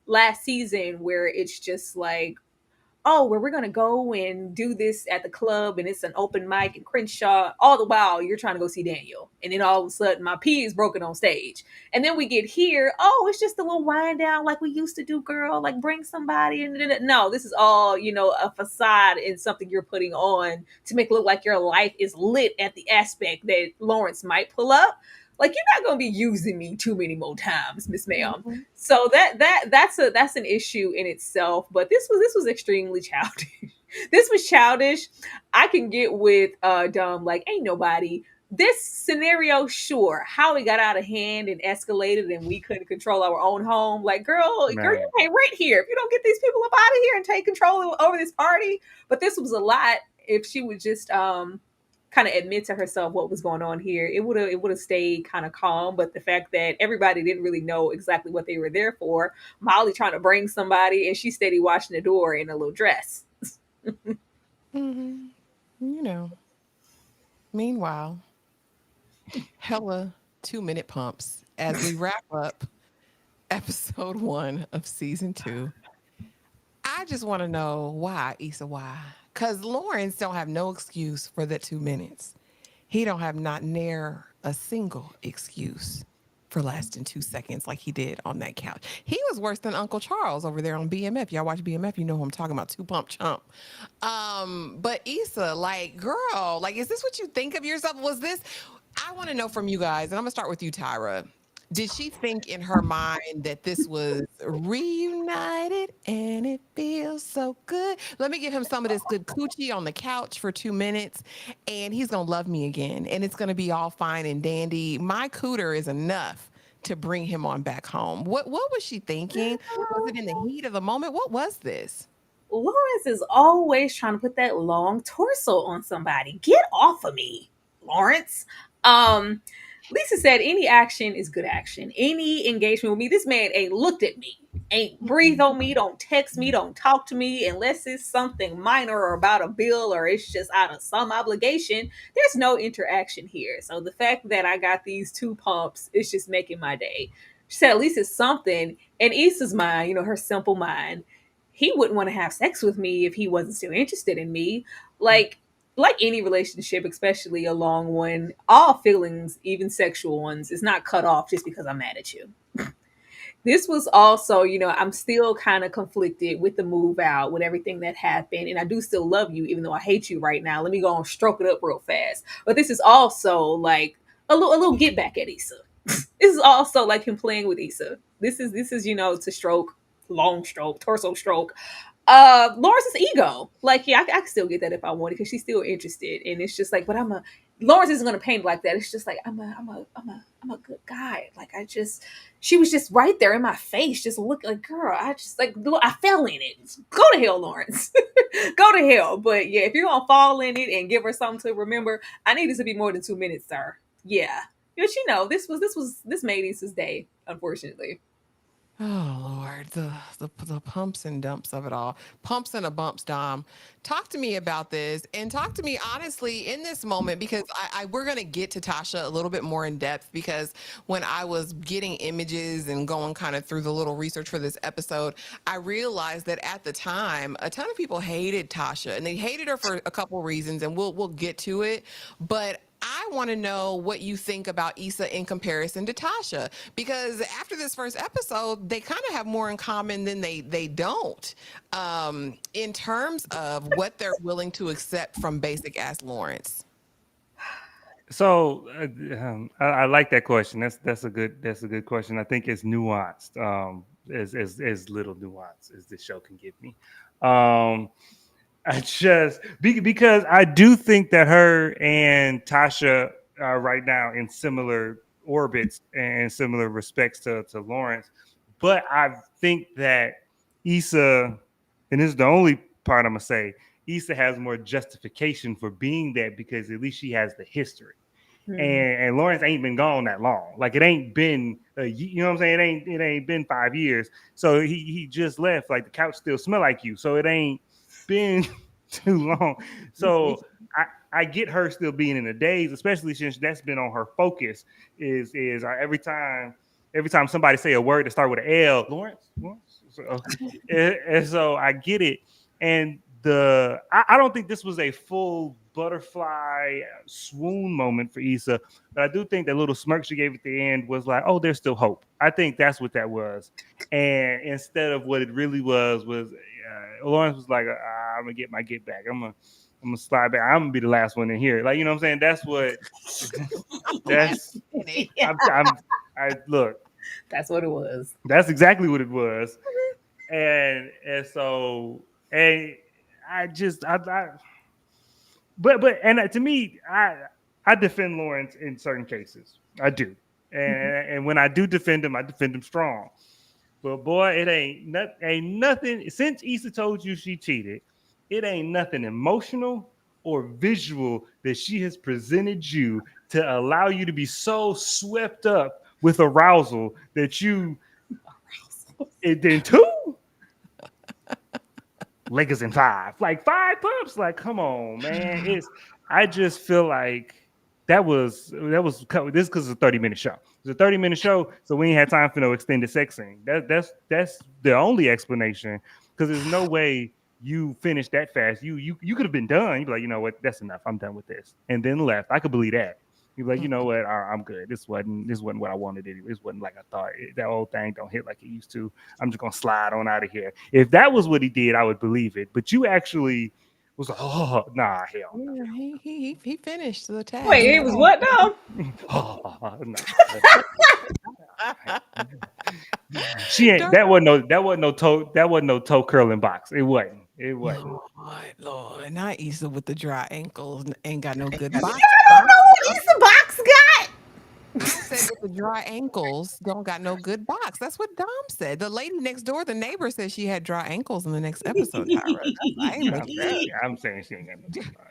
last season, where it's just like, oh, where we're gonna go and do this at the club, and it's an open mic in Crenshaw. All the while you're trying to go see Daniel, and then all of a sudden my pee is broken on stage, and then we get here. Oh, it's just a little wind down like we used to do, girl. Like, bring somebody, and no, this is all a facade and something you're putting on to make it look like your life is lit at the aspect that Lawrence might pull up. Like, you're not gonna be using me too many more times, Miss Ma'am. Mm-hmm. So that's an issue in itself. But this was extremely childish. This was childish. I can get with dumb, like, ain't nobody. This scenario, sure, how it got out of hand and escalated, and we couldn't control our own home. Like, girl, you pay rent here. If you don't get these people up out of here and take control over this party. But this was a lot. If she would just kind of admit to herself what was going on here, it would have stayed kind of calm. But the fact that everybody didn't really know exactly what they were there for, Molly trying to bring somebody, and she steady washing the door in a little dress. Mm-hmm. Meanwhile, hella 2 minute pumps as we wrap up episode 1 of season 2. I just want to know why, Issa, why? Because Lawrence don't have no excuse for the 2 minutes. He don't have not near a single excuse for lasting 2 seconds like he did on that couch. He was worse than Uncle Charles over there on BMF. Y'all watch BMF, you know who I'm talking about, Two Pump Chump. But Issa, like, girl, like, is this what you think of yourself? Was this? I want to know from you guys, and I'm gonna start with you, Tyra. Did she think in her mind that this was reunited and it feels so good? Let me give him some of this good coochie on the couch for 2 minutes and he's going to love me again. And it's going to be all fine and dandy. My cooter is enough to bring him on back home. What was she thinking? Was it in the heat of the moment? What was this? Lawrence is always trying to put that long torso on somebody. Get off of me, Lawrence. Um, Lisa said any action is good action. Any engagement with me, this man ain't looked at me, ain't breathed on me, don't text me, don't talk to me unless it's something minor or about a bill or it's just out of some obligation. There's no interaction here. So the fact that I got these 2 pumps is just making my day. She said at least it's something. And Issa's mind, her simple mind, he wouldn't want to have sex with me if he wasn't still interested in me. Like any relationship, especially a long one, all feelings, even sexual ones, is not cut off just because I'm mad at you. This was also, I'm still kind of conflicted with the move out, with everything that happened. And I do still love you, even though I hate you right now. Let me go and stroke it up real fast. But this is also like a little get back at Issa. This is also like him playing with Issa. This is, to stroke, long stroke, torso stroke. Lawrence's ego. Like, yeah, I can still get that if I wanted because she's still interested. And it's just like, but Lawrence isn't gonna paint like that. It's just like I'm a good guy. Like she was just right there in my face, just look like, girl, I just like look, I fell in it. Go to hell, Lawrence. Go to hell. But yeah, if you're gonna fall in it and give her something to remember, I need this to be more than 2 minutes, sir. Yeah. But this made Issa's day, unfortunately. Oh Lord, the pumps and dumps of it all. Pumps and a bumps, Dom. Talk to me about this and talk to me honestly in this moment because we're gonna get to Tasha a little bit more in depth because when I was getting images and going kind of through the little research for this episode, I realized that at the time a ton of people hated Tasha and they hated her for a couple reasons and we'll get to it. But I want to know what you think about Issa in comparison to Tasha, because after this first episode, they kind of have more in common than they don't in terms of what they're willing to accept from basic ass Lawrence. So I like that question. That's a good question. I think it's nuanced, as little nuance as this show can give me. Because I do think that her and Tasha are right now in similar orbits and similar respects to Lawrence. But I think that Issa, and this is the only part I'm gonna say, Issa has more justification for being that because at least she has the history. And Lawrence ain't been gone that long. Like it ain't been you know what I'm saying? It ain't been 5 years. So he just left. Like the couch still smell like you. So it ain't been too long. So I get her still being in the days, especially since that's been on her focus. Is every time somebody say a word that start with an L, Lawrence. So, and so I get it. And I don't think this was a full butterfly swoon moment for Issa, but I do think that little smirk she gave at the end was like, oh, there's still hope. I think that's what that was. And instead of what it really was Lawrence was like, I'm gonna get my get back. I'm gonna slide back. I'm gonna be the last one in here. Like, you know what I'm saying? That's what. That's. I look. That's what it was. That's exactly what it was. And so but to me, I defend Lawrence in certain cases. I do. And when I do defend him, I defend him strong. But boy, it ain't nothing. Since Issa told you she cheated, it ain't nothing emotional or visual that she has presented you to allow you to be so swept up with arousal that you. It then 2 Lakers in 5, like 5 pumps. Like, come on, man. I just feel like this because it's a 30-minute show. It's a 30-minute show, so we ain't had time for no extended sex scene. That's the only explanation because there's no way you finished that fast. You could have been done. You'd be like, you know what, that's enough. I'm done with this, and then left. I could believe that. You'd be like, you know what, I'm good. This wasn't what I wanted. This wasn't like I thought. That old thing don't hit like it used to. I'm just gonna slide on out of here. If that was what he did, I would believe it. But you actually was like, oh nah, hell Yeah, he finished the task. Wait, it was what now? no. Oh, nah. She ain't that wasn't no toe curling box. It wasn't. It wasn't. Lord, not Issa with the dry ankles. Ain't got no good box. I don't know what Issa Box got. I said with the dry ankles don't got no good box. That's what Dom said. The lady next door, the neighbor, said she had dry ankles in the next episode. Tyra. I ain't make that. I'm saying she ain't got no good box.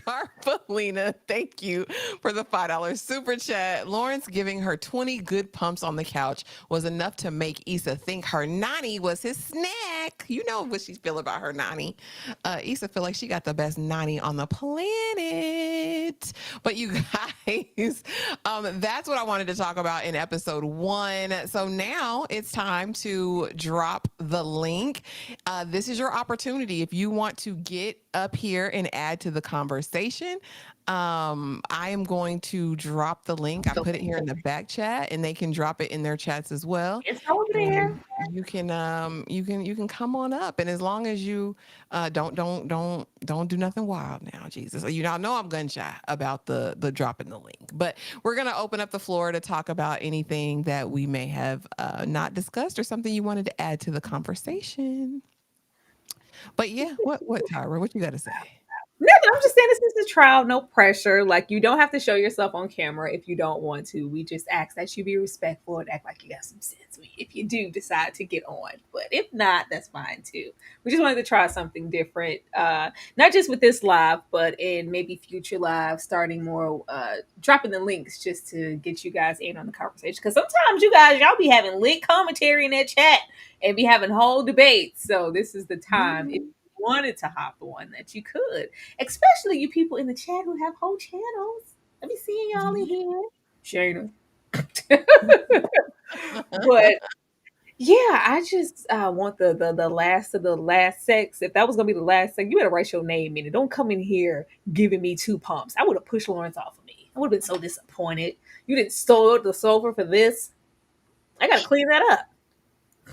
Darvelina, thank you for the $5 super chat. Lawrence giving her 20 good pumps on the couch was enough to make Issa think her nanny was his snack. You know what she's feeling about her nanny. Issa feel like she got the best nanny on the planet. But you guys, that's what I wanted to talk about in episode 1. So now it's time to drop the link. This is your opportunity. If you want to get up here and add to the conversation, I am going to drop the link. I put it here in the back chat, and they can drop it in their chats as well. It's over there. And you can come on up, and as long as you don't do nothing wild now, Jesus. You know I'm gun shy about the dropping the link, but we're gonna open up the floor to talk about anything that we may have not discussed or something you wanted to add to the conversation. But yeah, what Tyra, what you got to say? Nothing. I'm just saying this is a trial, no pressure. Like you don't have to show yourself on camera if you don't want to. We just ask that you be respectful and act like you got some sense if you do decide to get on. But if not, that's fine too. We just wanted to try something different, not just with this live, but in maybe future lives, starting more, dropping the links just to get you guys in on the conversation. Because sometimes y'all be having lit commentary in that chat and be having whole debates. So this is the time. If wanted to hop on that you could, especially you people in the chat who have whole channels. Let me see y'all in here, Shayna. But yeah, I just want the last of the last sex. If that was gonna be the last sex, you better write your name in it. Don't come in here giving me 2 pumps. I would have pushed Lawrence off of me. I would have been so disappointed. You didn't stole the sofa for this. I gotta clean that up.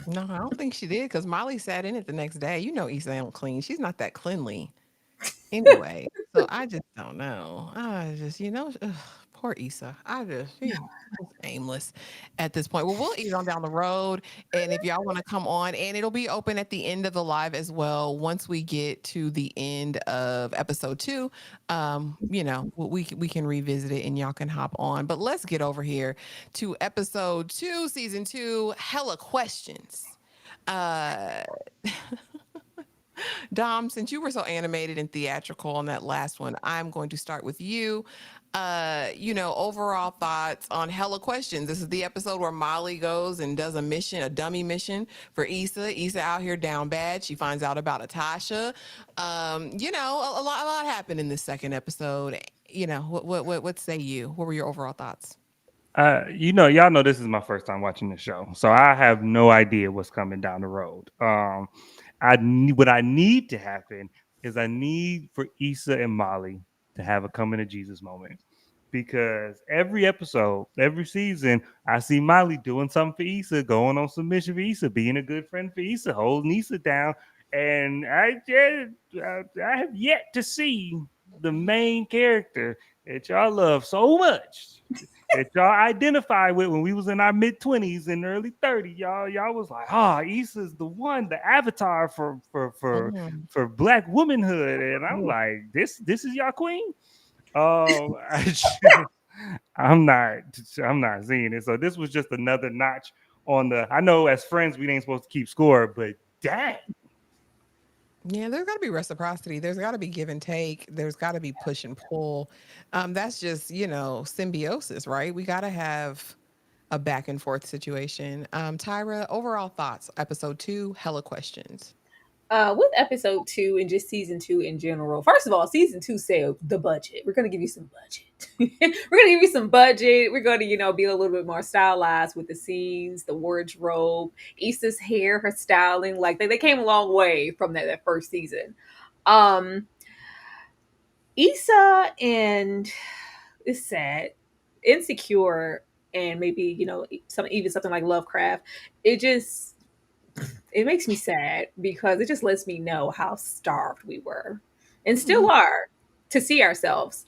No, I don't think she did because Molly sat in it the next day. You know, Issa don't clean. She's not that cleanly anyway. So I just don't know. I just, poor Issa. She's aimless at this point. Well, we'll eat on down the road. And if y'all want to come on, and it'll be open at the end of the live as well. Once we get to the end of episode 2, we can revisit it and y'all can hop on. But let's get over here to episode 2, season 2, Hella Questions. Dom, since you were so animated and theatrical on that last one, I'm going to start with you. Overall thoughts on Hella Questions. This is the episode where Molly goes and does a dummy mission for Issa. Issa out here down bad. She finds out about Atasha. A lot happened in this second episode. What say you? What were your overall thoughts? Y'all know this is my first time watching the show, so I have no idea what's coming down the road. What I need to happen is I need for Issa and Molly to have a coming to Jesus moment, because every episode, every season, I see Molly doing something for Issa, going on some mission for Issa, being a good friend for Issa, holding Issa down, and I have yet to see the main character that y'all love so much, that y'all identify with when we was in our mid-20s and early 30s. Y'all was like, Issa's the one, the avatar for Black womanhood. And I'm like, this is y'all queen? I'm not seeing it. So this was just another notch on the, I know as friends we ain't supposed to keep score, but dang. Yeah, there's got to be reciprocity. There's got to be give and take. There's got to be push and pull. That's just, symbiosis, right? We got to have a back and forth situation. Tyra, overall thoughts, episode 2, Hella Questions. With episode 2 and just season 2 in general. First of all, season 2 said the budget. We're gonna give you some budget. We're gonna give you some budget. We're gonna, be a little bit more stylized with the scenes, the wardrobe, Issa's hair, her styling. Like they came a long way from that first season. Um, Issa and it's sad, insecure, and maybe even something like Lovecraft. It just it makes me sad because it just lets me know how starved we were and still are to see ourselves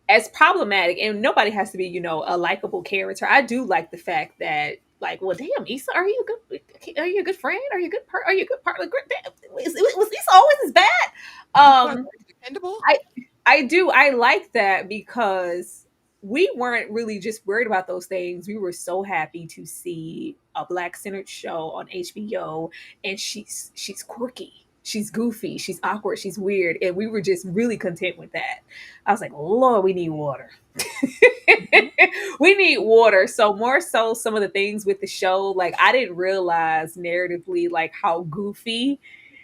as problematic. And nobody has to be, a likable character. I do like the fact that, like, well, damn, Issa, are you a good friend? Are you a good are you a good partner? Was Issa always as bad? Dependable. I do. I like that because we weren't really just worried about those things. We were so happy to see a black centered show on HBO, and she's quirky, she's goofy, she's awkward, she's weird, and we were just really content with that. I was like, Lord, we need water. We need water. So more so, some of the things with the show, like I didn't realize narratively like how goofy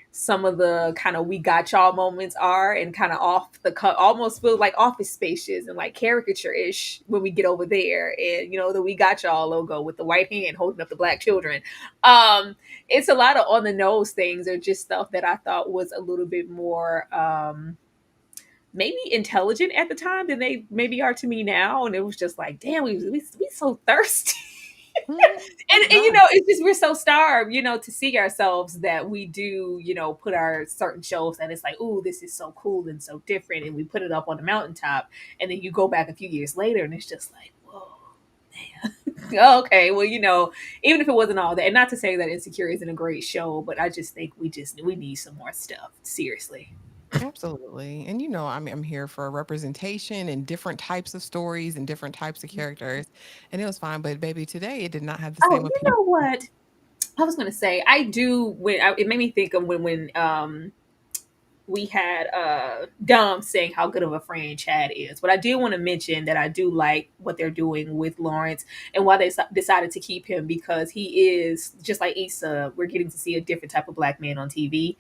some of the kind of we got y'all moments are, and kind of off the cut, almost feel like Office Spaces and like caricature-ish when we get over there. And the we got y'all logo with the white hand holding up the black children. It's a lot of on the nose things, or just stuff that I thought was a little bit more maybe intelligent at the time than they maybe are to me now. And it was just like, damn, we so thirsty. and it's just we're so starved, to see ourselves that we do, put our certain shows and it's like, ooh, this is so cool and so different, and we put it up on the mountaintop, and then you go back a few years later and it's just like, whoa, man. Okay, well, even if it wasn't all that, and not to say that Insecure isn't a great show, but I just think we need some more stuff, seriously. Absolutely. And I'm here for representation and different types of stories and different types of characters. And it was fine, but baby, today it did not have the Oh, same you appeal. know what I was gonna say? I do. It made me think of when we had Dom saying how good of a friend Chad is. But I did want to mention that I do like what they're doing with Lawrence and why they decided to keep him, because he is just like Issa. We're getting to see a different type of black man on TV.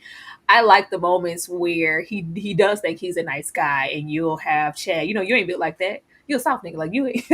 I like the moments where he does think he's a nice guy, and you'll have Chad. You ain't built like that. You're a soft nigga, like you ain't,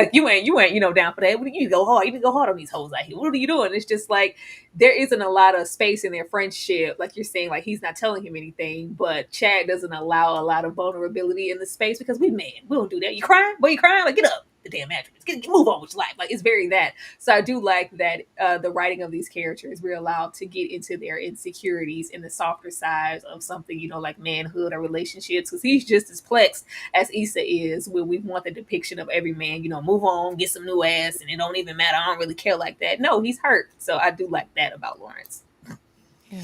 down for that. You go hard. You go hard on these hoes out here. What are you doing? It's just like there isn't a lot of space in their friendship. Like you're saying, like he's not telling him anything, but Chad doesn't allow a lot of vulnerability in the space because we men. We don't do that. You crying? Boy, you crying? Like get up. The damn mattress. Move on with your life. Like it's very that. So I do like that the writing of these characters, we're allowed to get into their insecurities in the softer sides of something, like manhood or relationships. Because he's just as plex as Issa is, where we want the depiction of every man, move on, get some new ass, and it don't even matter. I don't really care like that. No, he's hurt. So I do like that about Lawrence. Yeah.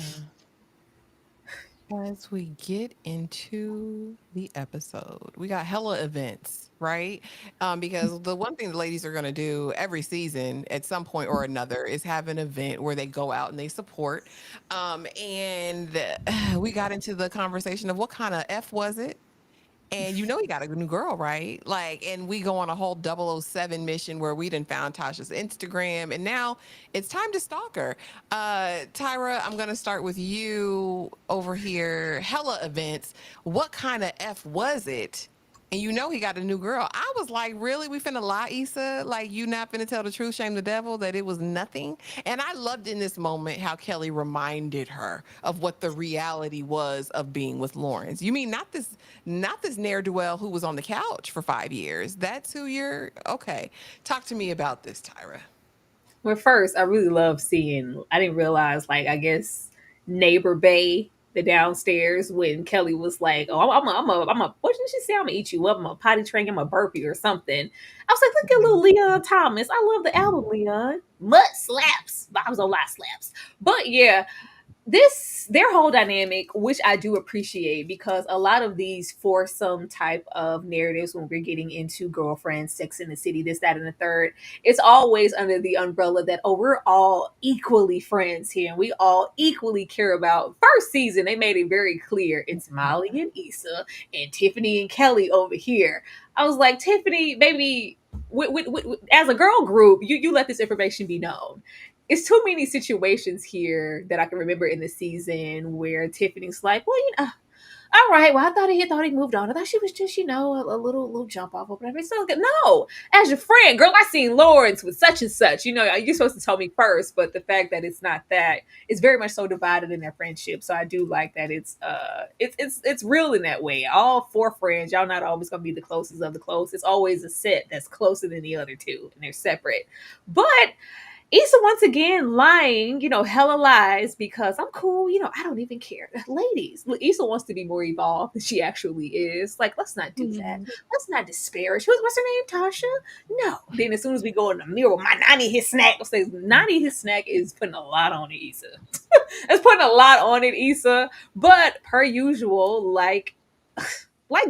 As we get into the episode, we got hella events, right? Because the one thing the ladies are going to do every season at some point or another is have an event where they go out and they support. And we got into the conversation of what kind of F was it? And he got a new girl, right? Like, and we go on a whole 007 mission where we done found Tasha's Instagram, and now it's time to stalk her. Tyra, I'm gonna start with you over here. Hella events. What kind of F was it? And he got a new girl. I was like, really? We finna lie, Issa? Like, you not finna tell the truth, shame the devil, that it was nothing? And I loved in this moment how Kelly reminded her of what the reality was of being with Lawrence. You mean not this ne'er-do-well who was on the couch for 5 years? That's who you're... Okay. Talk to me about this, Tyra. Well, first, I really love seeing, I didn't realize, like, I guess, Neighbor Bay, the downstairs, when Kelly was like, oh, what did she say? I'm gonna eat you up. I'm gonna potty train, I'm gonna burp you or something. I was like, look at little Leon Thomas. I love the album, Leon. Mutt slaps. Bob's a lot slaps. But yeah, their whole dynamic, which I do appreciate, because a lot of these foursome type of narratives, when we're getting into girlfriends, Sex in the City, this, that, and the third, it's always under the umbrella that, oh, we're all equally friends here, and we all equally care about. First season, they made it very clear it's Molly and Issa and Tiffany and Kelly over here. I was like, Tiffany, baby, as a girl group, you let this information be known. it's too many situations here that I can remember in the season where Tiffany's like, well, all right. Well, I thought he moved on. I thought she was just, a little jump off or whatever. It's so good. No, as your friend, girl, I seen Lawrence with such and such. You're supposed to tell me first, but the fact that it's not that, it's very much so divided in their friendship. So I do like that it's real in that way. All four friends, y'all not always gonna be the closest of the close. It's always a set that's closer than the other two, and they're separate. But Issa once again lying, hella lies because I'm cool, I don't even care. Ladies, Issa wants to be more evolved than she actually is. Like, let's not do that. Let's not disparage. What's her name? Tasha? No. Then as soon as we go in the mirror, my nanny his snack says nanny his snack is putting a lot on it, Issa. It's putting a lot on it, Issa. But per usual, like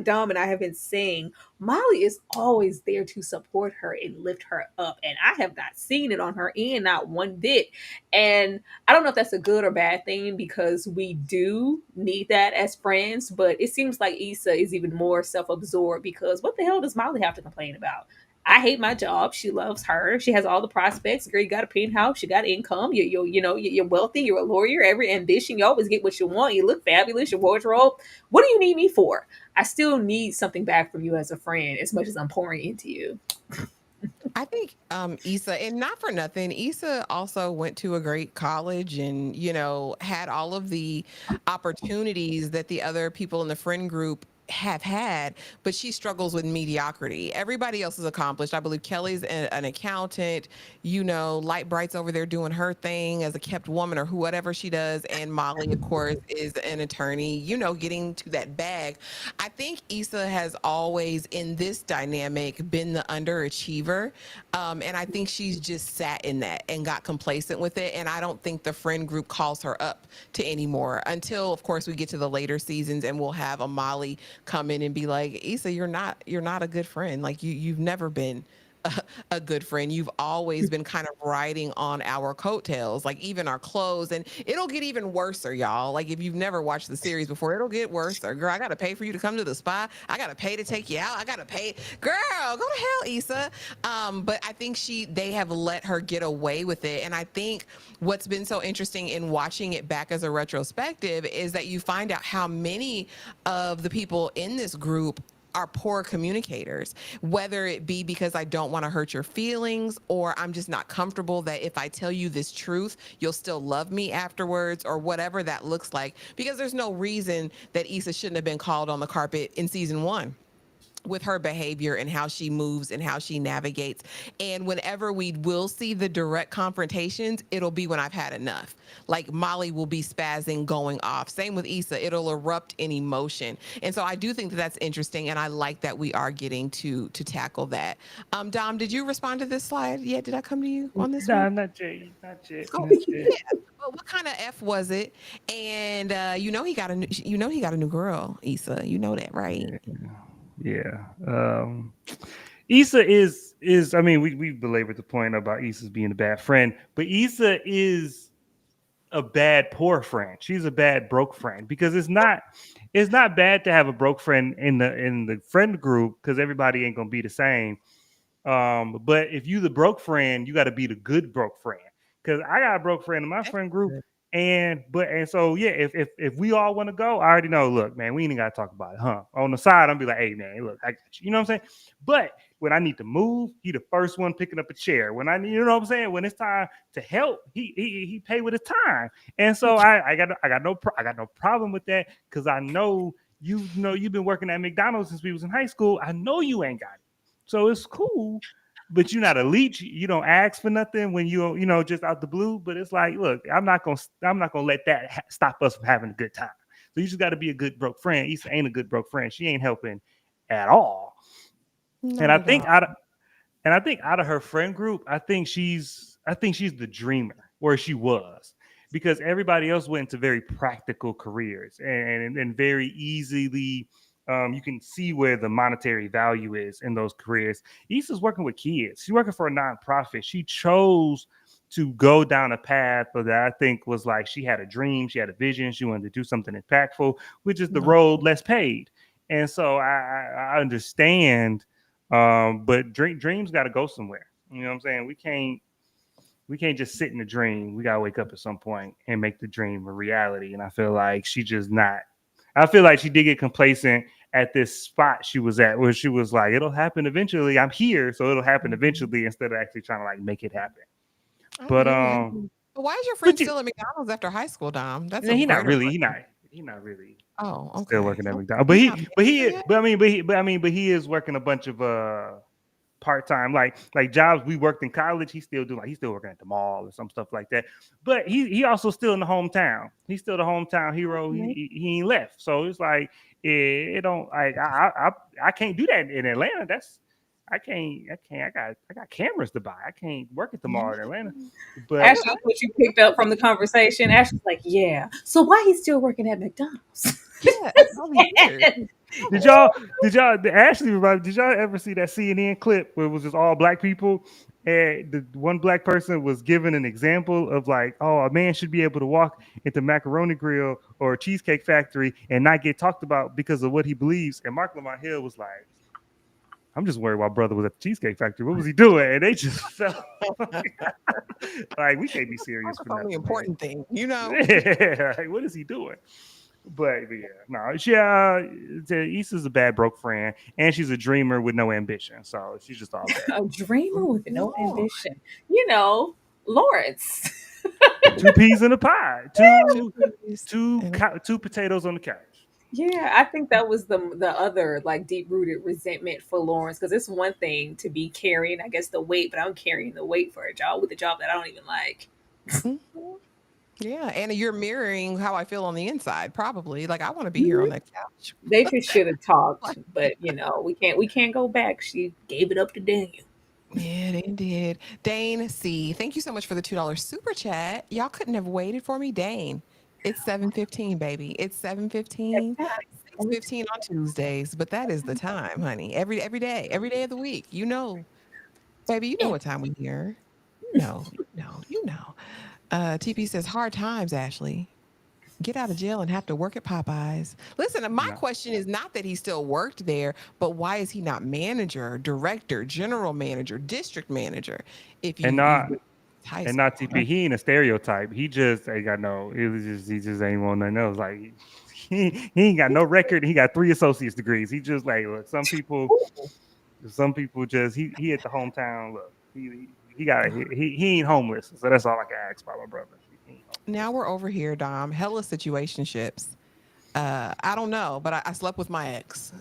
Dom and I have been saying, Molly is always there to support her and lift her up. And I have not seen it on her end, not one bit. And I don't know if that's a good or bad thing because we do need that as friends. But it seems like Issa is even more self-absorbed because what the hell does Molly have to complain about? I hate my job. She loves her. She has all the prospects. Girl, you got a penthouse. You got income. You're wealthy. You're a lawyer. Every ambition. You always get what you want. You look fabulous. Your wardrobe. What do you need me for? I still need something back from you as a friend as much as I'm pouring into you. I think Issa, and not for nothing, Issa also went to a great college and, had all of the opportunities that the other people in the friend group have had, but she struggles with mediocrity. Everybody else is accomplished. I believe Kelly's an accountant, Light Bright's over there doing her thing as a kept woman or whatever she does. And Molly, of course, is an attorney, getting to that bag. I think Issa has always in this dynamic been the underachiever. And I think she's just sat in that and got complacent with it. And I don't think the friend group calls her up to anymore until, of course, we get to the later seasons and we'll have a Molly come in and be like, Issa, you're not a good friend. Like you've never been a good friend. You've always been kind of riding on our coattails, like even our clothes, and it'll get even worse, y'all. Like if you've never watched the series before, it'll get worse. Girl, I gotta pay for you to come to the spa. I gotta pay to take you out. I gotta pay. Girl, go to hell, Issa. But I think they have let her get away with it, and I think what's been so interesting in watching it back as a retrospective is that you find out how many of the people in this group are poor communicators, whether it be because I don't want to hurt your feelings or I'm just not comfortable that if I tell you this truth, you'll still love me afterwards or whatever that looks like, because there's no reason that Issa shouldn't have been called on the carpet in season 1 with her behavior and how she moves and how she navigates. And whenever we will see the direct confrontations, it'll be when I've had enough. Like Molly will be spazzing, going off. Same with Issa, it'll erupt in emotion. And so I do think that that's interesting, and I like that we are getting to tackle that. Dom, did you respond to this slide yet? Did I come to you on this one? Not yet. Oh, yeah. Well, what kind of F was it? And he got a new girl, Issa. You know that, right? Yeah. Issa is I mean, we belabored the point about Issa's being a bad friend, but Issa is a bad poor friend. She's a bad broke friend because it's not bad to have a broke friend in the friend group because everybody ain't gonna be the same. But if you the broke friend, you got to be the good broke friend. Because I got a broke friend in my friend group, and so yeah, if we all want to go, I already know. Look, man, we ain't got to talk about it, huh? On the side, I'm be like, hey, man, look, I got you. You know what I'm saying? But when I need to move, he the first one picking up a chair. When you know what I'm saying? When it's time to help, he pay with his time. And so I got no problem with that because I know you've been working at McDonald's since we was in high school. I know you ain't got it. So it's cool, but you're not a leech. You don't ask for nothing when you just out the blue. But it's like, look, I'm not gonna let that stop us from having a good time. So you just got to be a good broke friend. Issa ain't a good broke friend. She ain't helping at all. And I think out of her friend group, I think she's the dreamer, or she was, because everybody else went into very practical careers and very easily. You can see where the monetary value is in those careers. Issa's working with kids. She's working for a nonprofit. She chose to go down a path that I think was like she had a dream, she had a vision, she wanted to do something impactful, which is the road less paid. And so I understand, but dreams got to go somewhere. You know what I'm saying? we can't just sit in a dream. We gotta wake up at some point and make the dream a reality. And I feel like she just not. I feel like she did get complacent at this spot she was at, where she was like, "It'll happen eventually. I'm here, so it'll happen eventually," instead of actually trying to like make it happen. I But hear ya. But why is your friend but you, still at McDonald's after high school, Dom? That's a he not greater really. question. He not really Oh, okay. still working at Okay. McDonald's. But He's he, not but manager he, yet? but he is working a bunch of part time like jobs we worked in college. He's still doing, like, he's still working at the mall or some stuff like that. But he also still in the hometown. He's still the hometown hero. Okay. He ain't left. So it's like it don't like I can't do that in Atlanta. That's I can't. I got cameras to buy. I can't work at the mall in Atlanta. But Ashley, what you picked up from the conversation, Ashley's like, yeah. So why he's still working at McDonald's? Yeah, that's really weird. Ashley, did y'all ever see that CNN clip where it was just all black people? And the one black person was given an example of like, oh, a man should be able to walk into Macaroni Grill or a Cheesecake Factory and not get talked about because of what he believes. And Mark Lamont Hill was like, I'm just worried my brother was at the Cheesecake Factory. What was he doing? And they just felt like, we can't be serious That's for the only nothing. important thing, you know? Yeah, like, what is he doing? But yeah, no, Issa's a bad broke friend, and she's a dreamer with no ambition. So she's just all bad. A dreamer with no No. ambition. You know, Lawrence. Two peas in a pie, two And potatoes on the couch. Yeah, I think that was the other like deep rooted resentment for Lawrence, because it's one thing to be carrying, I guess, the weight, but I'm carrying the weight for a job with a job that I don't even like. Mhm. Yeah, and you're mirroring how I feel on the inside, probably. Like I want to be here on that couch. They just should have talked, but you know, we can't go back. She gave it up to Daniel. Yeah, they did. Dane C, thank you so much for the $2 super chat. Y'all couldn't have waited for me, Dane. It's 7:15, baby. It's 7:15. 6:15 on Tuesdays, but that is the time, honey. Every day of the week. You know, baby, you know what time we here. You know. TP says hard times, Ashley. Get out of jail and have to work at Popeyes. Listen, my No. question is not that he still worked there, but why is he not manager, director, general manager, district manager? If And you not high and not school, TP. He ain't a stereotype. He just ain't got no. It was just he just ain't want nothing else. Like he ain't got no record. He got 3 associate's degrees. He just like, look, some people just he at the hometown. Look, he ain't homeless. So that's all I can ask about my brother. He ain't homeless. Now we're over here, Dom. Hella situationships. I don't know, but I slept with my ex.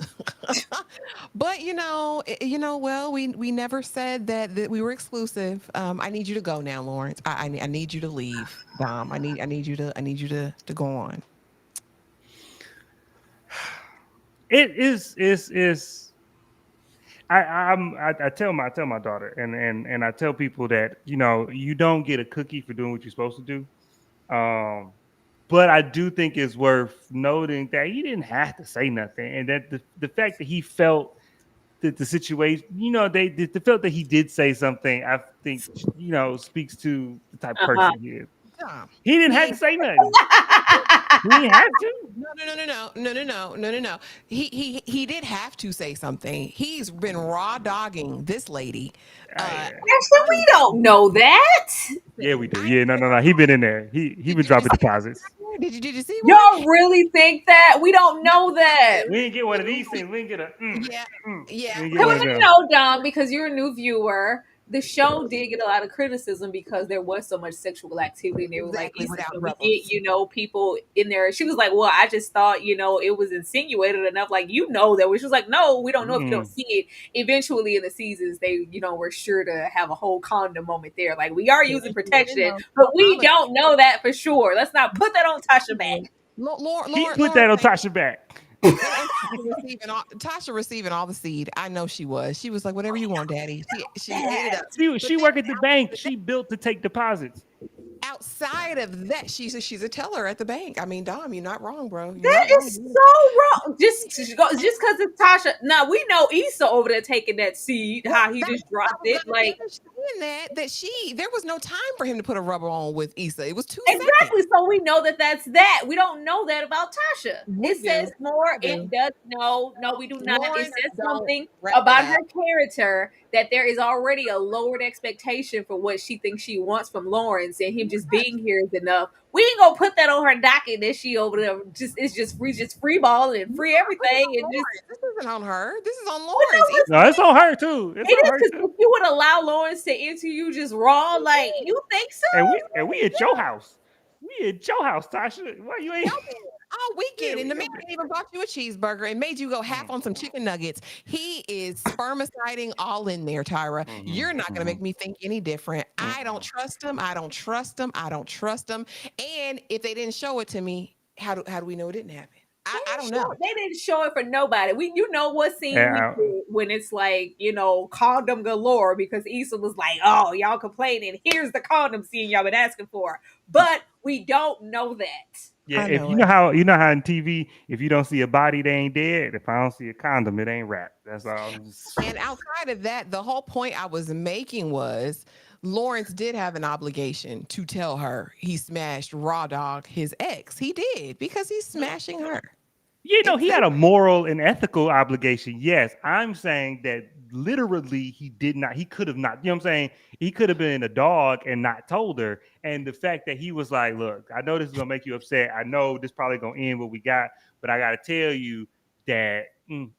But well, we never said that we were exclusive. I need you to go now, Lawrence. I need you to leave, Dom. I need you to go on. It is. I tell my daughter and I tell people that you don't get a cookie for doing what you're supposed to do. But I do think it's worth noting that he didn't have to say nothing, and that the fact that he felt that the situation, they felt that he did say something. I think speaks to the type of Uh-huh. person he is. Dom. He didn't have to say nothing. He didn't have to. No. He did have to say something. He's been raw dogging this lady. Ashley, we don't know that. Yeah, we do. Yeah, no. He been in there. He been dropping deposits. Did you see? Y'all really think that? We don't know that. We didn't get one of these things. We didn't get a. Yeah. We didn't get one of them. No, Dom, because you're a new viewer. The show did get a lot of criticism because there was so much sexual activity. And they were Exactly, like, without we rebels. get, people in there. She was like, well, I just thought, it was insinuated enough. Like, that. She was like, no, we don't know if you don't see it. Eventually in the seasons, they, were sure to have a whole condom moment there. Like, we are using protection, but we don't know that for sure. Let's not put that on Tasha back. He put that on Tasha back. Tasha receiving all the seed. I know she was. She was like, whatever you want, Daddy. She ate it up. She worked at the bank. She built to take deposits. outside of that, she's a teller at the bank. I mean, Dom, you're not wrong, bro. You're That not wrong. is so wrong. Just because it's Tasha. Now we know Issa over there taking that seed. Well, How he that's just what I dropped was it. gonna Like finish saying that there was no time for him to put a rubber on with Issa. It was 2 exactly. seconds. So we know that that's that. We don't know that about Tasha. We It says do. more. We It do. does. No, we do not. It Lawrence says don't something wrap it about up. her character that there is already a lowered expectation for what she thinks she wants from Lawrence, and him just being here is enough. We ain't gonna put that on her docket that she over there just free ball and free Put it everything on and just. Lawrence. This isn't on her. This is on But Lawrence. no, No, it's on her too. It's it on is her because too. if you would allow Lawrence to enter you just raw, like you think so? And we at your house. We at your house, Tasha. Why you ain't? All weekend, Yeah, and the we man got even bought you a cheeseburger and made you go half on some chicken nuggets. He is spermiciding all in there, Tyra. You're not going to make me think any different. I don't trust him. I don't trust him. I don't trust him. And if they didn't show it to me, how do we know it didn't happen? I don't know. They didn't show it for nobody. You know what scene we did when it's like, condom galore because Issa was like, oh, y'all complaining. Here's the condom scene y'all been asking for. But we don't know that. Yeah, I if know you it. know how in TV, if you don't see a body, they ain't dead. If I don't see a condom, it ain't wrapped. That's all. And outside of that, the whole point I was making was Lawrence did have an obligation to tell her he smashed Raw Dog, his ex. He did because he's smashing her. He had a moral and ethical obligation. Yes, I'm saying that literally he did not. He could have not. You know what I'm saying? He could have been a dog and not told her. And the fact that he was like, "Look, I know this is gonna make you upset. I know this probably gonna end what we got, but I gotta tell you that." And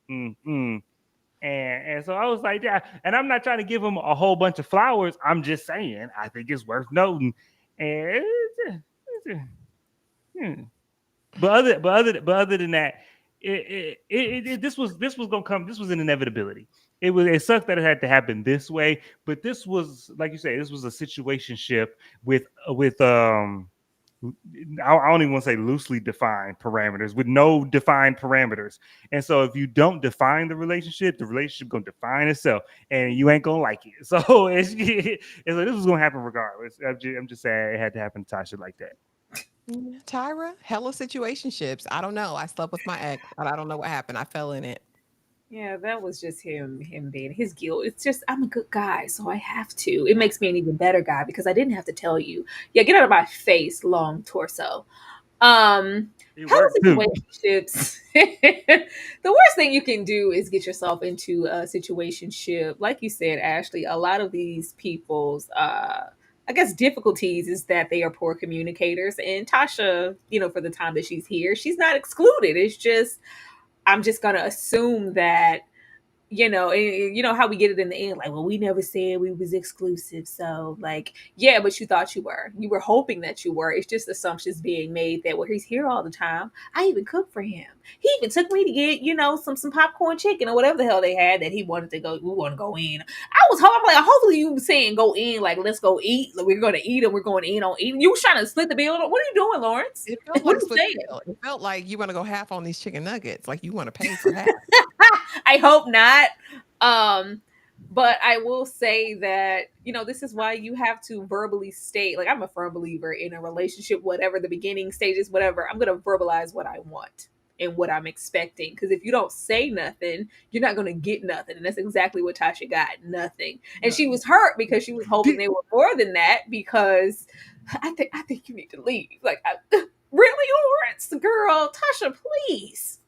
so I was like, yeah. And I'm not trying to give him a whole bunch of flowers. I'm just saying I think it's worth noting. And But other than that, this was gonna come. This was an inevitability. It sucked that it had to happen this way, but this was, like you say, this was a situationship with I don't even want to say loosely defined parameters, with no defined parameters. And so if you don't define the relationship gonna define itself, and you ain't gonna like it. So it's so this was gonna happen regardless. I'm just saying it had to happen to Tasha like that. Tyra, hella situationships. I don't know. I slept with my ex, but I don't know what happened. I fell in it. Yeah, that was just him being his guilt. It's just I'm a good guy, so I have to. It makes me an even better guy because I didn't have to tell you. Yeah, get out of my face, long torso. Health situationships. The worst thing you can do is get yourself into a situationship. Like you said, Ashley, a lot of these people's I guess difficulties is that they are poor communicators. And Tasha, for the time that she's here, she's not excluded. It's just I'm just gonna assume that you know how we get it in the end, like, well, we never said we was exclusive, so like, yeah, but you thought you were hoping that you were. It's just assumptions being made that, well, he's here all the time. I even cooked for him. He even took me to get some popcorn chicken or whatever the hell they had that he wanted to go. We want to go in. I'm like, hopefully you were saying go in, like, let's go eat. Like, we're gonna eat and we're going in on eating. You was trying to split the bill. What are you doing, Lawrence? It felt What like are you saying? it felt like you want to go half on these chicken nuggets. Like you want to pay for half. I hope not. But I will say that, this is why you have to verbally state, like, I'm a firm believer in a relationship, whatever the beginning stages, whatever, I'm going to verbalize what I want and what I'm expecting. Because if you don't say nothing, you're not going to get nothing. And that's exactly what Tasha got, nothing. And she was hurt because she was hoping they were more than that, because I think you need to leave. Like, really, Lawrence? Girl, Tasha, please.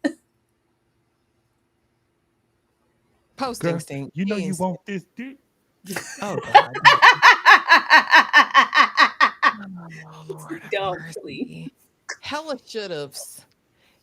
Post Girl, instinct. you know you want this dick. Oh God. Oh, Lord have Don't, mercy. please. Hella should-haves.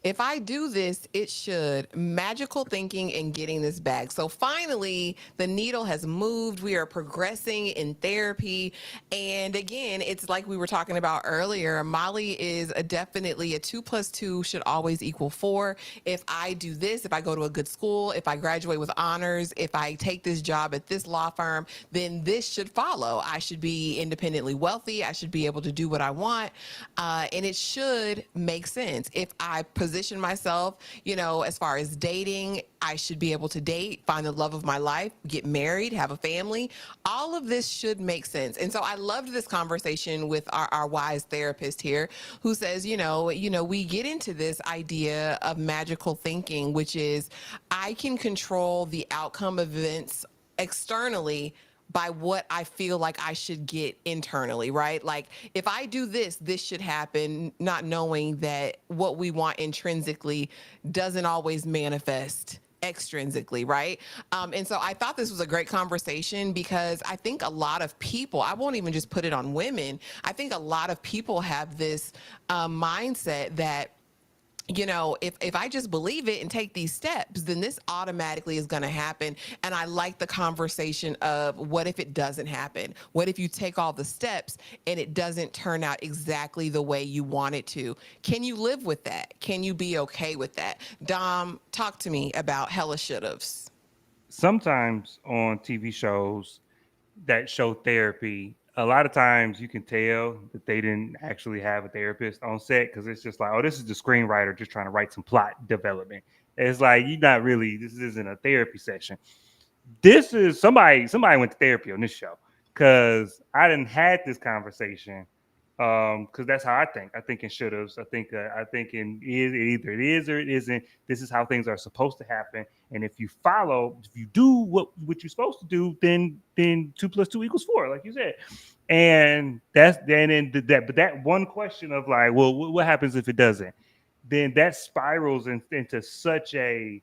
If I do this, it should. Magical thinking and getting this back. So finally, the needle has moved. We are progressing in therapy. And again, it's like we were talking about earlier. Molly is definitely a 2 + 2 should always equal 4. If I do this, if I go to a good school, if I graduate with honors, if I take this job at this law firm, then this should follow. I should be independently wealthy. I should be able to do what I want. And it should make sense. If I position myself, as far as dating, I should be able to date, find the love of my life, get married, have a family. All of this should make sense. And so I loved this conversation with our wise therapist here, who says, we get into this idea of magical thinking, which is I can control the outcome of events externally by what I feel like I should get internally, right? Like if I do this, this should happen, not knowing that what we want intrinsically doesn't always manifest extrinsically, right? And so I thought this was a great conversation because I think a lot of people, I won't even just put it on women, I think a lot of people have this mindset that if I just believe it and take these steps, then this automatically is going to happen. And I like the conversation of what if it doesn't happen? What if you take all the steps and it doesn't turn out exactly the way you want it to? Can you live with that? Can you be okay with that? Dom, talk to me about hella should'ves. Sometimes on TV shows that show therapy, a lot of times you can tell that they didn't actually have a therapist on set because it's just like, oh, this is the screenwriter just trying to write some plot development. It's like this isn't a therapy session. This is somebody went to therapy on this show because I didn't had this conversation because that's how I think. I think in should-haves. I think in either it is or it isn't. This is how things are supposed to happen. And if you do what you're supposed to do, then 2 + 2 = 4, like you said. And but that one question of like, well, what happens if it doesn't? Then that spirals into such a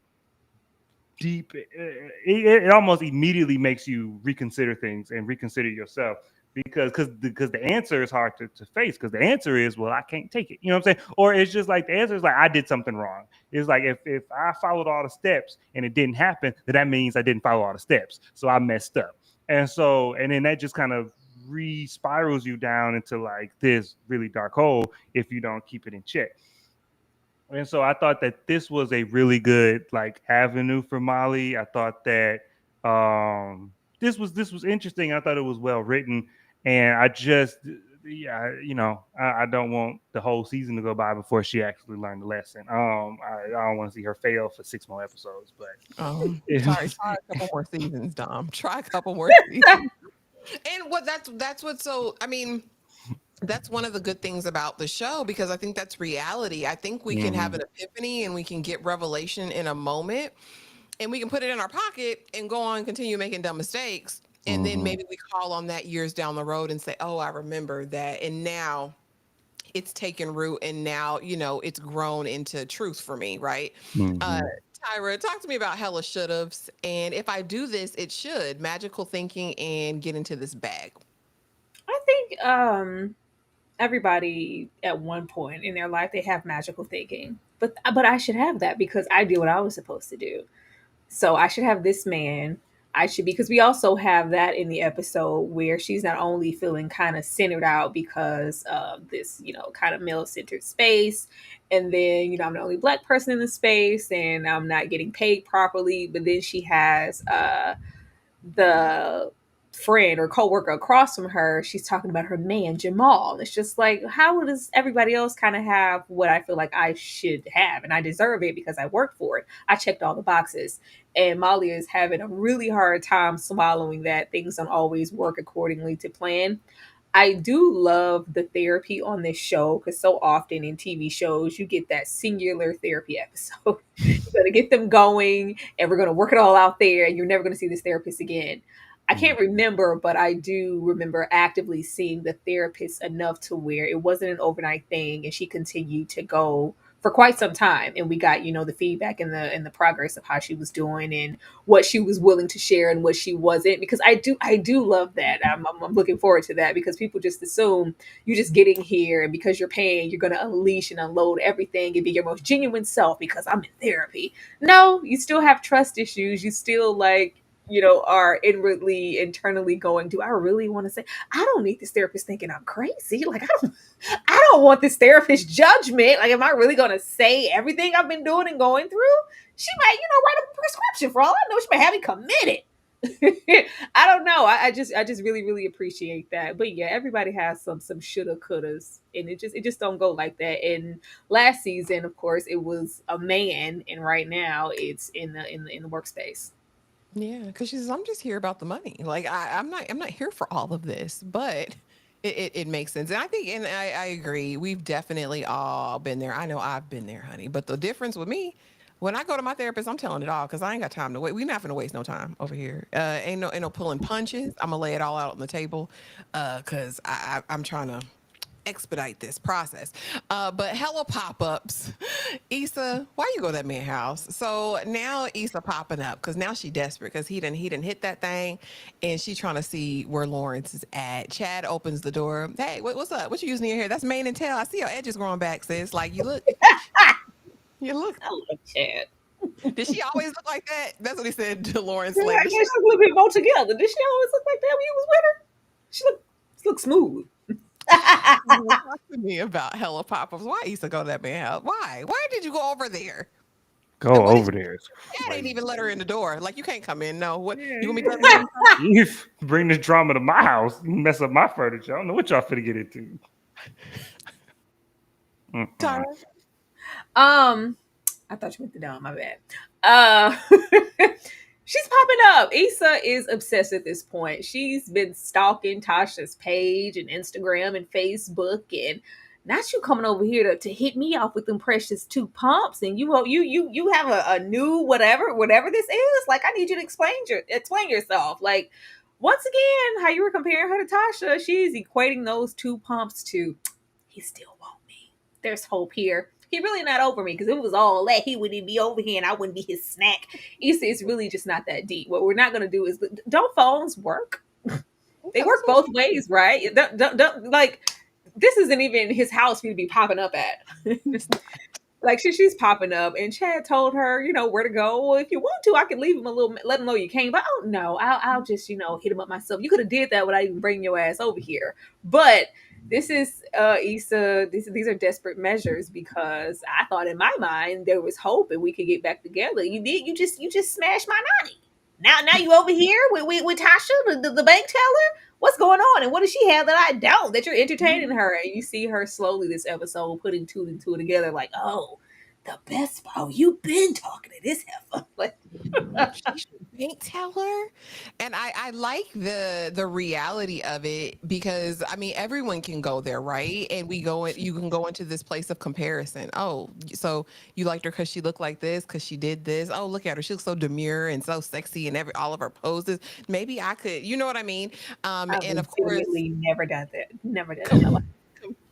deep. It almost immediately makes you reconsider things and reconsider yourself. Because the answer is hard to face because the answer is, well, I can't take it. You know what I'm saying? Or it's just like the answer is like, I did something wrong. It's like if I followed all the steps and it didn't happen, then that means I didn't follow all the steps. So I messed up. And then that just kind of re-spirals you down into like this really dark hole if you don't keep it in check. And so I thought that this was a really good like avenue for Molly. I thought that this was interesting. I thought it was well written. And I just, I don't want the whole season to go by before she actually learned the lesson. I don't want to see her fail for 6 more episodes, but try a couple more seasons, Dom. Try a couple more seasons. And that's what's so. I mean, that's one of the good things about the show because I think that's reality. I think we can have an epiphany and we can get revelation in a moment, and we can put it in our pocket and go on and continue making dumb mistakes. And then maybe we call on that years down the road and say, oh, I remember that. And now it's taken root and now, it's grown into truth for me, right? Tyra, talk to me about hella should'ves. And if I do this, it should. Magical thinking and get into this bag. I think everybody at one point in their life, they have magical thinking. But I should have that because I did what I was supposed to do. So I should have this man. Because we also have that in the episode where she's not only feeling kind of centered out because of this, kind of male-centered space. And then, I'm the only Black person in the space and I'm not getting paid properly. But then she has the friend or coworker across from her. She's talking about her man, Jamal. It's just like, how does everybody else kind of have what I feel like I should have? And I deserve it because I worked for it. I checked all the boxes. And Molly is having a really hard time swallowing that things don't always work accordingly to plan. I do love the therapy on this show because so often in TV shows, you get that singular therapy episode. You're going to get them going and we're going to work it all out there and you're never going to see this therapist again. I can't remember, but I do remember actively seeing the therapist enough to where it wasn't an overnight thing and she continued to go for quite some time. And we got, the feedback and the progress of how she was doing and what she was willing to share and what she wasn't, because I do love that. I'm looking forward to that because people just assume you're just getting here and because you're paying, you're going to unleash and unload everything and be your most genuine self because I'm in therapy. No, you still have trust issues. You still are internally going, do I really want to say, I don't need this therapist thinking I'm crazy. Like, I don't want this therapist judgment. Like, am I really going to say everything I've been doing and going through? She might, write a prescription for all I know. She might have me committed. I don't know. I just really really appreciate that. But yeah, everybody has some shoulda couldas, and it just don't go like that. And last season, of course, it was a man, and right now it's in the workspace. Yeah, because she says, "I'm just here about the money. Like I'm not here for all of this." But it makes sense, and I think, and I agree. We've definitely all been there. I know I've been there, honey. But the difference with me, when I go to my therapist, I'm telling it all because I ain't got time to wait. We're not gonna waste no time over here. Ain't no pulling punches. I'm gonna lay it all out on the table, because I'm trying to expedite this process. But hella pop-ups. Issa, why you go to that man house? So now Issa popping up because now she desperate because he didn't hit that thing, and she trying to see where Lawrence is at. Chad opens the door. Hey, what's up? What you using in your hair? That's mane and tail. I see your edges growing back, sis. Like you look. I love Chad. Did she always look like that? That's what he said to Lawrence Yeah, I later. guess she's a little bit more together. Did she always look like that when you was with her? She look smooth. Talk to me about hella pop-ups. Why Issa go to that man house? Why? Why did you go over there? And Go what did over there. It's Dad ain't even crazy. let her in the door. Like, you can't come in. No, what Yeah, you want me to yeah. let You bring this drama to my house, you mess up my furniture. I don't know what y'all finna get into. Mm-mm. Tara? I thought you meant the down. My bad. Uh, she's popping up. Issa is obsessed at this point. She's been stalking Tasha's page and Instagram and Facebook, and not you coming over here to hit me off with them precious two pumps, and you have a new whatever this is. Like, I need you to explain yourself. Like, once again, how you were comparing her to Tasha, she's equating those two pumps to he still want me. There's hope here. He really not over me because if it was all that, he wouldn't be over here and I wouldn't be his snack. It's really just not that deep. What we're not going to do is, don't phones work? They That's work what both she ways, right? Don't, like, this isn't even his house for you to be popping up at. Like, she's popping up, and Chad told her, where to go. Well, if you want to, I can leave him a little, let him know you came. But oh no, I'll just hit him up myself. You could have did that without even bringing your ass over here. But this is Issa. These are desperate measures because I thought in my mind there was hope and we could get back together. You did. You just smashed my nanny. Now you over here with Tasha, the bank teller. What's going on? And what does she have that I don't? That you're entertaining her, and you see her slowly this episode putting two and two together, like, oh, the best. Oh, you've been talking to this heifer. Like, she should paint teller. And I like the reality of it because I mean everyone can go there, right? And you can go into this place of comparison. Oh, so you liked her because she looked like this, because she did this. Oh, look at her. She looks so demure and so sexy and all of her poses. Maybe I could, you know what I mean? I've And of course, legitimately never done that. Never done that in my life.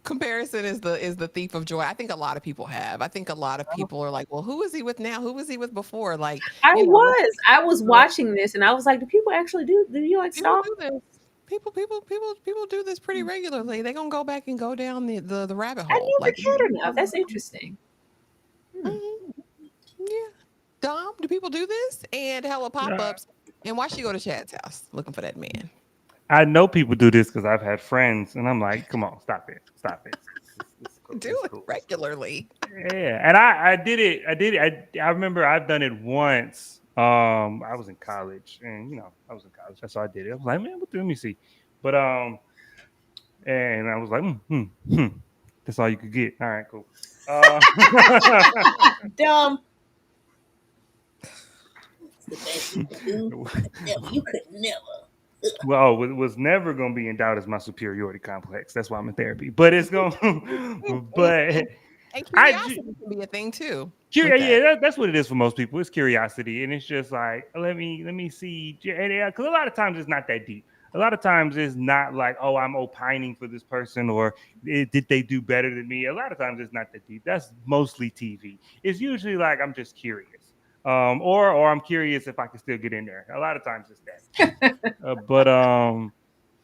comparison is the thief of joy. I think a lot of people have. I think a lot of people are like, well, who is he with now? Who was he with before? Like, let's I was watching this, and I was like, do people actually do you like people stalk? do this. People do this pretty regularly. They're gonna go back and go down the rabbit I hole. never Like, cared enough. That's interesting. Hmm. mhm, yeah. Dom, do people do this? And hella Uh, pop-ups. And why she go to Chad's house looking for that man? I know people do this because I've had friends, and I'm like, come on, stop it, stop it. It's cool. Do It's it cool. regularly. Yeah, and I did it. I remember I've done it once. I was in college, and I was in college. That's how I did it. I was like, man, let me see. But and I was like, that's all you could get. All right, cool. Uh, Dumb. It's the best you could do. You could never. well, what was never going to be in doubt is my superiority complex. That's why I'm in therapy. But it's going, but And I, curiosity can be a thing too with curious, yeah, that. that's what it is for most people. It's curiosity, and it's just like let me see, and because a lot of times it's not that deep. A lot of times it's not like, oh, I'm opining for this person or did they do better than me. A lot of times it's not that deep. That's mostly TV. It's usually like I'm just curious, or I'm curious if I can still get in there. A lot of times it's that. But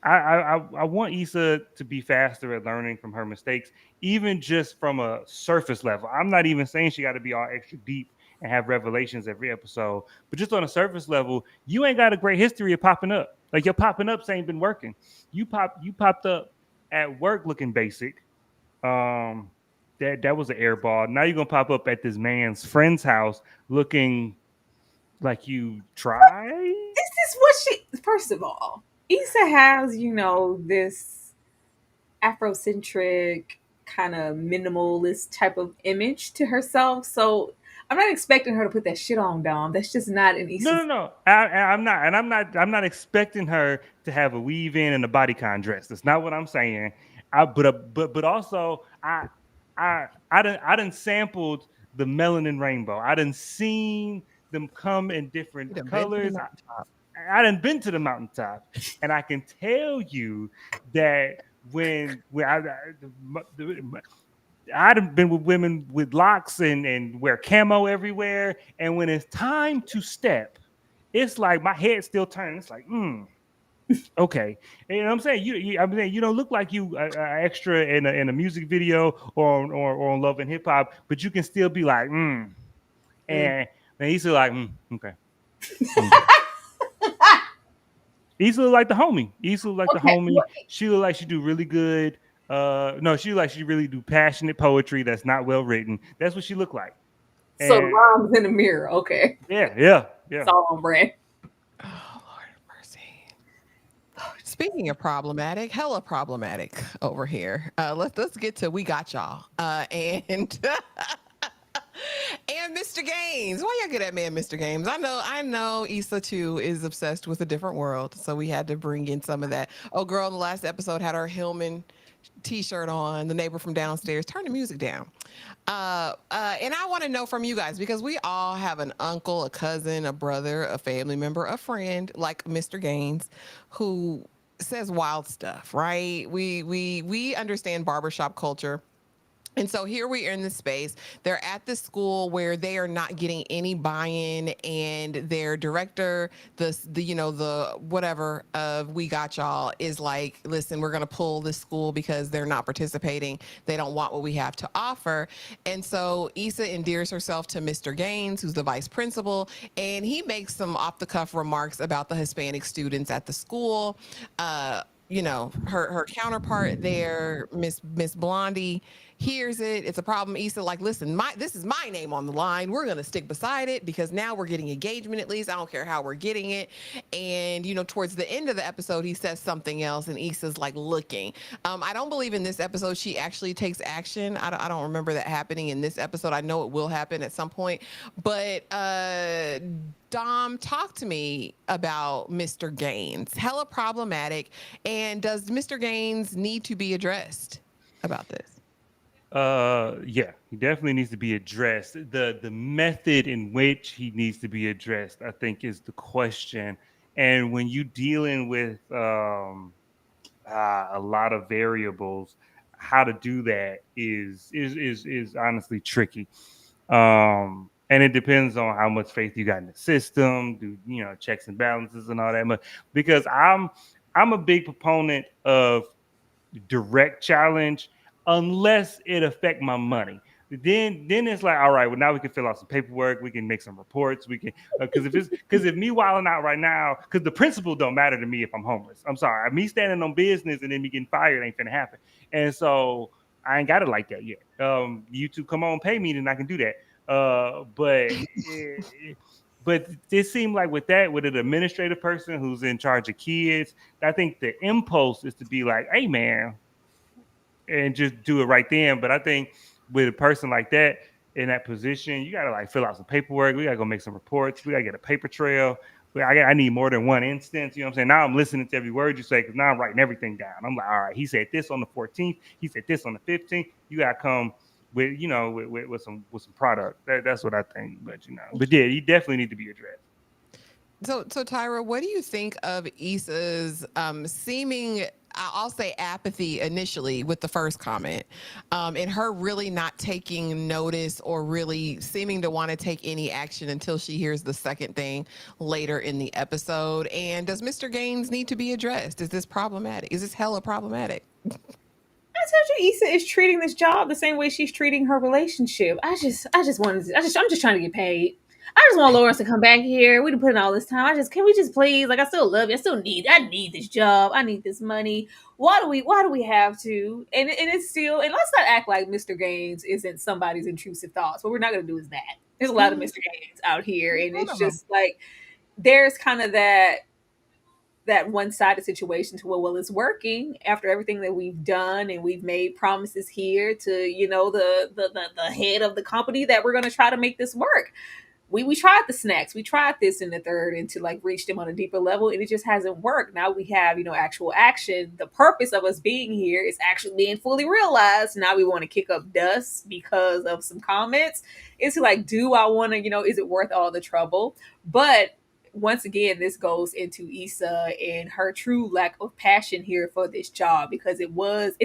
I want Issa to be faster at learning from her mistakes, even just from a surface level. I'm not even saying she got to be all extra deep and have revelations every episode, but just on a surface level, you ain't got a great history of popping up. Like your popping ups ain't been working. You popped up at work looking basic. Um, that was an air ball. Now you're gonna pop up at this man's friend's house looking like you tried. This is what she. First of all, Issa has, this Afrocentric kind of minimalist type of image to herself. So I'm not expecting her to put that shit on, Dom. That's just not an No, Issa. no, no. I'm not, and I'm not expecting her to have a weave in and a bodycon dress. That's not what I'm saying. But also, I done sampled the melanin rainbow. I done seen them come in different You done been to the colors. mountaintop. I done been to the mountaintop, and I can tell you that when I've been with women with locks and wear camo everywhere, and when it's time to step, it's like my head still turning. It's like, okay. And you know what I'm saying? I'm saying you don't look like you extra in a music video or on Love and Hip Hop, but you can still be like, Mm. and he's still like, okay. Issa look like the homie. Issa look like the Okay. homie. She look like she do really good. No, she look like she really do passionate poetry that's not well written. That's what she look like. So the And rhymes in the mirror. Okay. yeah. It's all on brand. Oh, Lord have mercy. Speaking of problematic, hella problematic over here. Let's get to We Got Y'all. And and Mr. Gaines. Why y'all get at man, Mr. Gaines? I know Issa too is obsessed with a different world. So we had to bring in some of that. Oh, girl, in the last episode had her Hillman t-shirt on, the neighbor from downstairs. Turn the music down. And I want to know from you guys, because we all have an uncle, a cousin, a brother, a family member, a friend like Mr. Gaines who says wild stuff, right? We understand barbershop culture. And so here we are in this space. They're at this school where they are not getting any buy-in, and their director, the whatever of We Got Y'all is like, listen, we're gonna pull this school because they're not participating. They don't want what we have to offer. And so Issa endears herself to Mr. Gaines, who's the vice principal, and he makes some off-the-cuff remarks about the Hispanic students at the school. Her counterpart there, Miss Blondie, hears it. It's a problem. Issa like, listen, this is my name on the line. We're gonna stick beside it because now we're getting engagement. At least I don't care how we're getting it. And towards the end of the episode, he says something else, and Issa's like looking. I don't believe in this episode she actually takes action. I don't remember that happening in this episode. I know it will happen at some point, but Dom, talk to me about Mr. Gaines. Hella problematic. And does Mr. Gaines need to be addressed about this? Yeah, he definitely needs to be addressed. The method in which he needs to be addressed, I think, is the question. And when you dealing with a lot of variables, how to do that is honestly tricky. And it depends on how much faith you got in the system, do checks and balances and all that. Because I'm a big proponent of direct challenge unless it affect my money. Then it's like, all right, well, now we can fill out some paperwork, we can make some reports, we can because if me wilding out right now, because the principle don't matter to me if I'm homeless. I'm sorry, me standing on business and then me getting fired ain't finna happen. And so I ain't got it like that yet. You two come on, pay me, then I can do that. But it seemed like with an administrative person who's in charge of kids, I think the impulse is to be like, hey man, and just do it right then. But I think with a person like that in that position, you gotta like fill out some paperwork. We gotta go make some reports. We gotta get a paper trail. I need more than one instance. You know what I'm saying? Now I'm listening to every word you say because now I'm writing everything down. I'm like, all right, he said this on the 14th. He said this on the 15th. You gotta come with with some product. That's what I think. But yeah, he definitely need to be addressed. So Tyra, what do you think of Issa's seeming, I'll say, apathy initially with the first comment, and her really not taking notice or really seeming to want to take any action until she hears the second thing later in the episode? And does Mr. Gaines need to be addressed? Is this problematic? Is this hella problematic? I told you, Issa is treating this job the same way she's treating her relationship. I'm just trying to get paid. I just want Lawrence to come back here. We've been putting all this time. Can we just please? Like, I still love you. I need this job. I need this money. Why do we have to? And it's still, and let's not act like Mr. Gaines isn't somebody's intrusive thoughts. What we're not going to do is that. There's a lot of Mr. Gaines out here. And it's just like, there's kind of that that one-sided situation to where, well, it's working after everything that we've done, and we've made promises here to, the head of the company that we're going to try to make this work. We tried the snacks, we tried this and the third, and to like reach them on a deeper level, and it just hasn't worked. Now we have, actual action. The purpose of us being here is actually being fully realized. Now we want to kick up dust because of some comments. It's like, do I want to, is it worth all the trouble? But once again, this goes into Issa and her true lack of passion here for this job, because if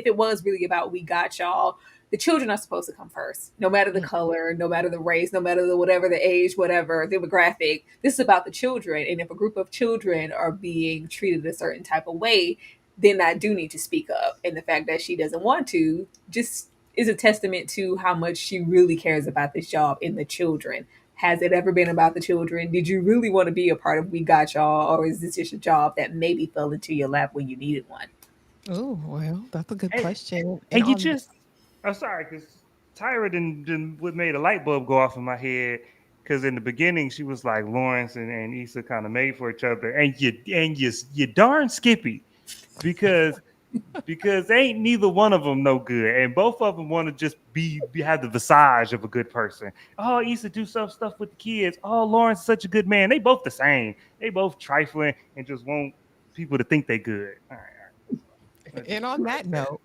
it was really about we got y'all, the children are supposed to come first, no matter the color, no matter the race, no matter the whatever the age, whatever demographic. This is about the children. And if a group of children are being treated a certain type of way, then I do need to speak up. And the fact that she doesn't want to just is a testament to how much she really cares about this job and the children. Has it ever been about the children? Did you really want to be a part of We Got Y'all? Or is this just a job that maybe fell into your lap when you needed one? Oh, well, that's a good question. And I'm sorry, because Tyra didn't what made a light bulb go off in my head. Because in the beginning, she was like Lawrence and Issa kind of made for each other, and you darn skippy, because ain't neither one of them no good, and both of them want to just have the visage of a good person. Oh, Issa do some stuff with the kids. Oh, Lawrence is such a good man. They both the same. They both trifling and just want people to think they good. All right. And on that note,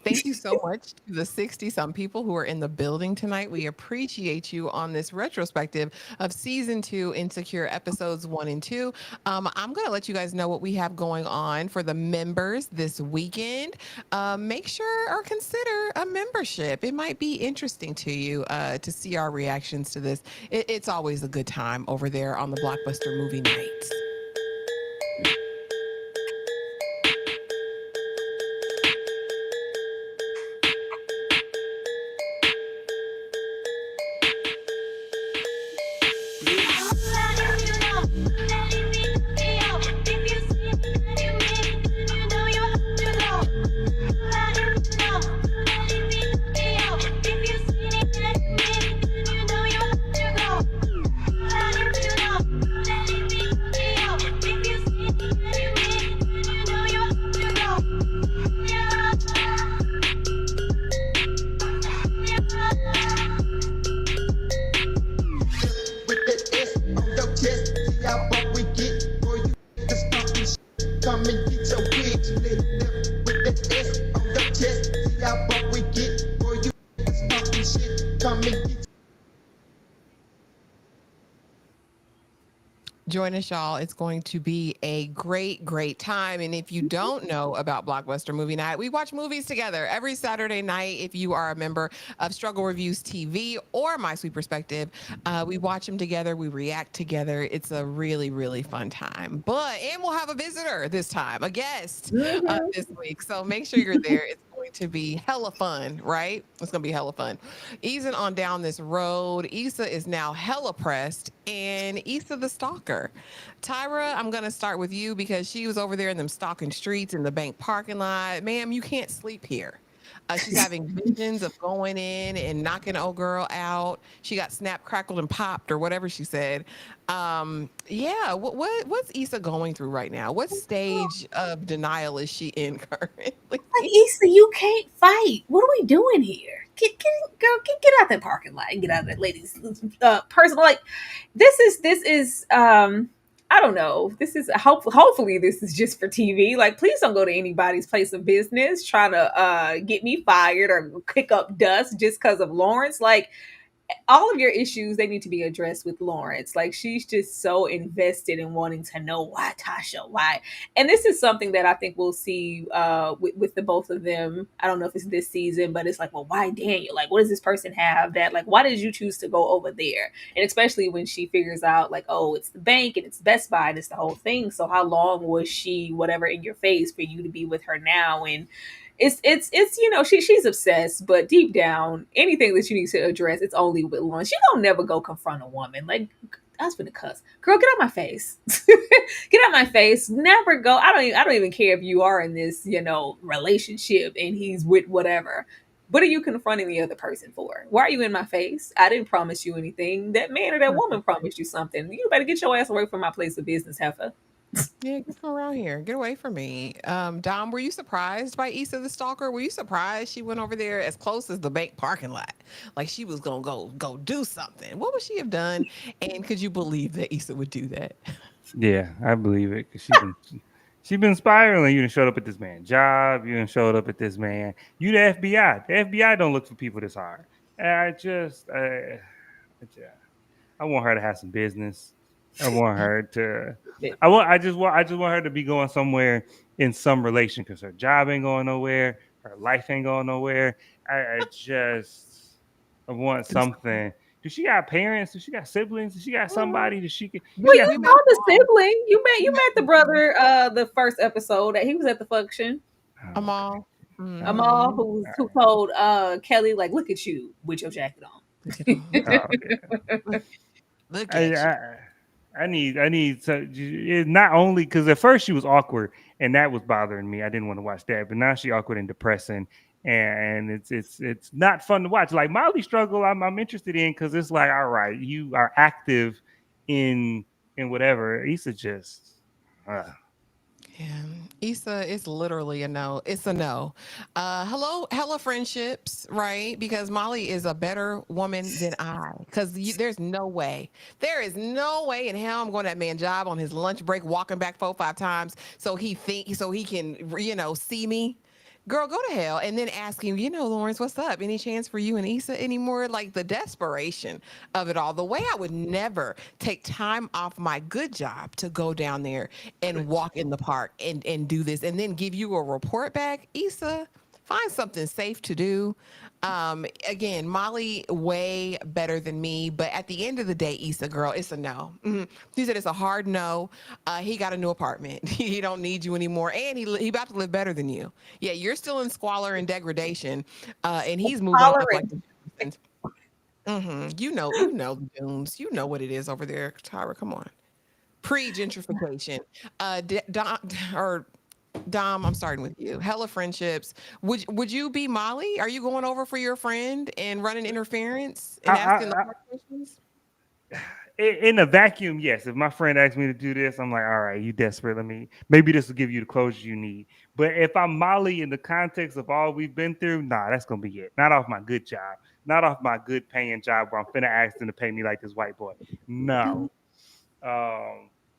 thank you so much to the 60-some people who are in the building tonight. We appreciate you on this retrospective of season 2, Insecure episodes 1 and 2. I'm going to let you guys know what we have going on for the members this weekend. Make sure or consider a membership. It might be interesting to you to see our reactions to this. It's always a good time over there on the Blockbuster movie nights. Join us, y'all. It's going to be a great, great time. And if you don't know about Blockbuster Movie Night, we watch movies together every Saturday night. If you are a member of Struggle Reviewz TV or MySweetPerspective, we watch them together. We react together. It's a really, really fun time. And we'll have a visitor this time, a guest this week. So make sure you're there. It's going to be hella fun, right? It's going to be hella fun. Easing on down this road, Issa is now hella pressed, and Issa the stalker. Tyra, I'm going to start with you because she was over there in them stalking streets in the bank parking lot. Ma'am, you can't sleep here. She's having visions of going in and knocking old girl out. She got snapped, crackled, and popped, or whatever she said. What's Issa going through right now? What stage of denial is she in currently? Like, Issa, you can't fight. What are we doing here? Girl, get out that parking lot and get out of that lady's personal. Like, this is I don't know. This is hopefully this is just for TV. Like, please don't go to anybody's place of business trying to get me fired or kick up dust just because of Lawrence. Like, all of your issues, they need to be addressed with Lawrence. Like, she's just so invested in wanting to know why Tasha, why. And this is something that I think we'll see with the both of them. I don't know if it's this season, but it's like, well, why Daniel? Like, what does this person have that, like, why did you choose to go over there? And especially when she figures out, like, oh, it's the bank and it's Best Buy and it's the whole thing. So how long was she, whatever, in your face for you to be with her now? And it's she's obsessed, but deep down, anything that you need to address, it's only with Lawrence. She don't never go confront a woman. Like, I was gonna cuss. Girl, get out my face. Get out my face. Never go. I don't even care if you are in this, relationship and he's with whatever. What are you confronting the other person for? Why are you in my face? I didn't promise you anything. That man or that woman promised you something. You better get your ass away from my place of business, heifer. Yeah, get from around here. Get away from me. Dom, were you surprised by Issa the stalker? Were you surprised she went over there as close as the bank parking lot? Like she was gonna go do something. What would she have done? And could you believe that Issa would do that? Yeah, I believe it because she been spiraling. You done showed up at this man's job. You done showed up at this man. You the FBI. The FBI don't look for people this hard. And I want her to have some business. I want her to. I just want her to be going somewhere in some relation because her job ain't going nowhere. Her life ain't going nowhere. I want something. Does she got parents? Does she got siblings? Does she got somebody that she can? Does Well, she We got you we met saw somebody? the Amal. sibling. You We met met the brother. The first episode that he was at the function. Oh, okay. Amal. Amal, Mm-hmm. who told Kelly like, "Look at you with your jacket on." Look at him. Look at Oh, him. okay. Look I, at you. I I need to not only because at first she was awkward and that was bothering me. I didn't want to watch that, but now she awkward and depressing, and it's not fun to watch. Like Molly struggle, I'm interested in because it's like, all right, you are active in whatever. Issa just uh, Yeah, Issa is literally a no. It's a no. Hello, hella friendships, right? Because Molly is a better woman than I. Because there's no way, there is no way in hell I'm going to that man job on his lunch break, walking back 4 5 times, so he can see me. Girl, go to hell, and then ask him, Lawrence, what's up? Any chance for you and Issa anymore? Like the desperation of it all. The way I would never take time off my good job to go down there and walk in the park and do this and then give you a report back. Issa, find something safe to do. Again, Molly way better than me, but at the end of the day, Issa girl, it's a no. He said it's a hard no. He got a new apartment. He don't need you anymore, and he about to live better than you. Yeah, you're still in squalor and degradation, and he's moving up like Tolerant. the Jeffersons. You know the dunes. You know what it is over there, Tyra. Come on, pre-gentrification. Dom, or Dom, I'm starting with you. Hella friendships. Would you be Molly? Are you going over for your friend and running interference I, and asking the I, hard questions? in a vacuum, yes. If my friend asks me to do this, I'm like, all right, you desperate. Let me maybe this will give you the closure you need. But if I'm Molly in the context of all we've been through, nah, that's gonna be it. Not off my good job, not off my good paying job where I'm finna ask them to pay me like this white boy. No.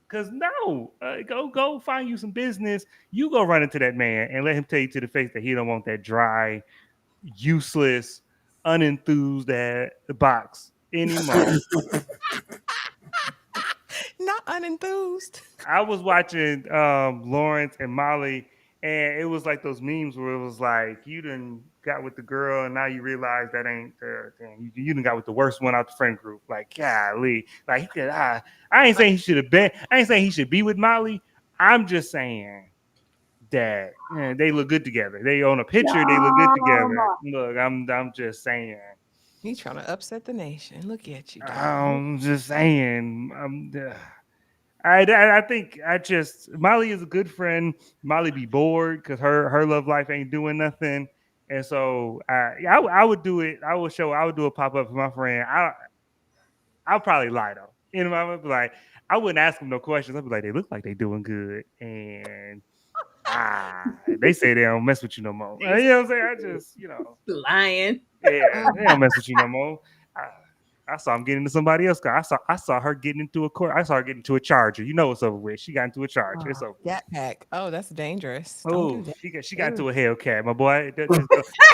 Cause no, go find you some business. You go run into that man and let him tell you to the face that he don't want that dry, useless, unenthused box anymore. Not unenthused. I was watching Lawrence and Molly, and it was like those memes where it was like you done got with the girl, and now you realize that ain't the thing. You done got with the worst one out the friend group. Like, golly, like he could. I ain't saying he should have been. I ain't saying he should be with Molly. I'm just saying that they look good together. They on a picture, they look good together. No. Look, I'm just saying. He's trying to upset the nation. Look at you, Dom. I'm just saying. I think I just Molly is a good friend. Molly be bored because her love life ain't doing nothing, and so I would do it. I would do a pop up for my friend. I'll probably lie though. I would be like I wouldn't ask them no questions. I'd be like they look like they doing good, and they say they don't mess with you no more. You know what I'm saying? I just Lying. yeah, they don't mess with you no more. I, I saw him getting into somebody else. I saw her getting into a court. I saw her getting into a charger. You know it's over with. She got into a charger. It's over. Gat pack. Oh, that's dangerous. Don't do Oh, that. she got into a Hellcat, my boy.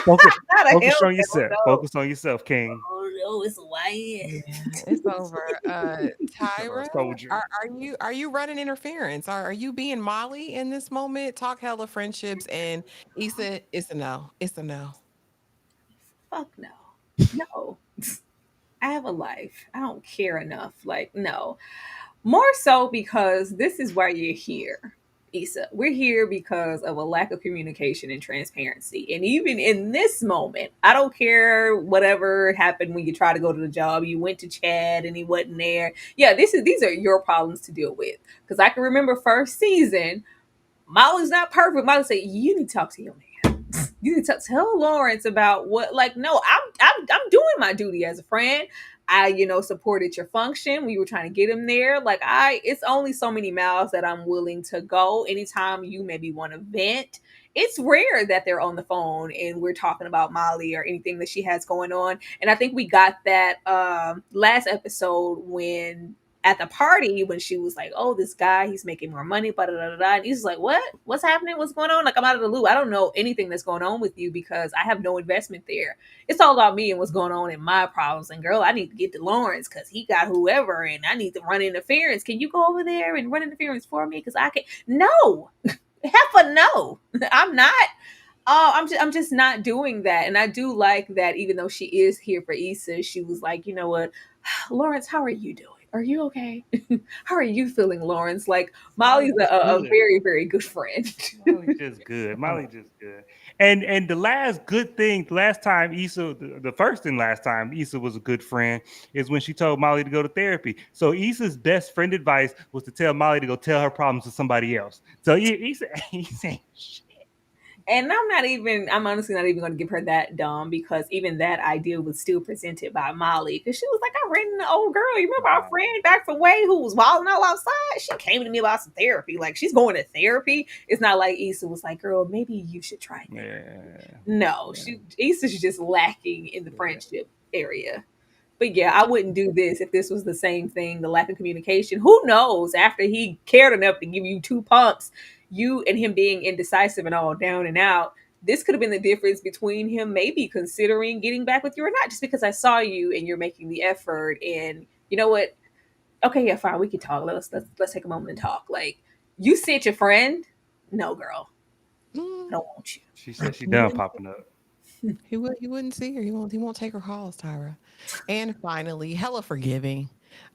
Focus, Not a focus hell on yourself. no. Focus on yourself, King. Oh no, it's Yeah, lying. it's over. Or Tyra, soldier. are you running interference? Are you being Molly in this moment? Talk hella friendships and Issa, it's a no. It's a no. Fuck no. No. I have a life. I don't care enough. Like, no. More so because this is why you're here, Issa. We're here because of a lack of communication and transparency. And even in this moment, I don't care whatever happened when you try to go to the job. You went to Chad and he wasn't there. Yeah, these are your problems to deal with. Because I can remember first season, Molly's not perfect. Molly said, "You need to talk to your man. You need to tell Lawrence about what." Like, no, I'm doing my duty as a friend. I, supported your function. We were trying to get him there. Like it's only so many miles that I'm willing to go. Anytime you maybe want to vent, it's rare that they're on the phone and we're talking about Molly or anything that she has going on. And I think we got that last episode when at the party when she was like, "Oh, this guy, he's making more money," blah, blah, blah, blah. And he's like, "What? What's happening? What's going on? Like, I'm out of the loop. I don't know anything that's going on with you because I have no investment there. It's all about me and what's going on in my problems. And girl, I need to get to Lawrence because he got whoever, and I need to run interference. Can you go over there and run interference for me? Because I can." No, heck no. I'm not. I'm just not doing that. And I do like that even though she is here for Issa, she was like, "You know what, Lawrence, how are you doing? Are you okay? How are you feeling, Lawrence?" Like Molly's a very, very good friend. Molly's just good. Molly's just good. And the last good thing, last time Issa, the first and last time Issa was a good friend is when she told Molly to go to therapy. So Issa's best friend advice was to tell Molly to go tell her problems to somebody else. So Issa ain't shit. And I'm honestly not even going to give her that dumb because even that idea was still presented by Molly because she was like, "I ran into old girl. You remember our friend back from way who was wilding all outside? She came to me about some therapy. Like she's going to therapy." It's not like Issa was like, "Girl, maybe you should try that." Yeah. No, Issa's just lacking in the friendship area. But yeah, I wouldn't do this if this was the same thing, the lack of communication. Who knows? After he cared enough to give you 2 pumps, you and him being indecisive and all down and out, this could have been the difference between him maybe considering getting back with you or not. Just because I saw you and you're making the effort, and you know what? Okay, yeah, fine, we can talk. Let's take a moment and talk. Like you sent your friend? No, girl, I don't want you. She said she done popping up. He wouldn't see her. He won't take her calls, Tyra. And finally, hella forgiving.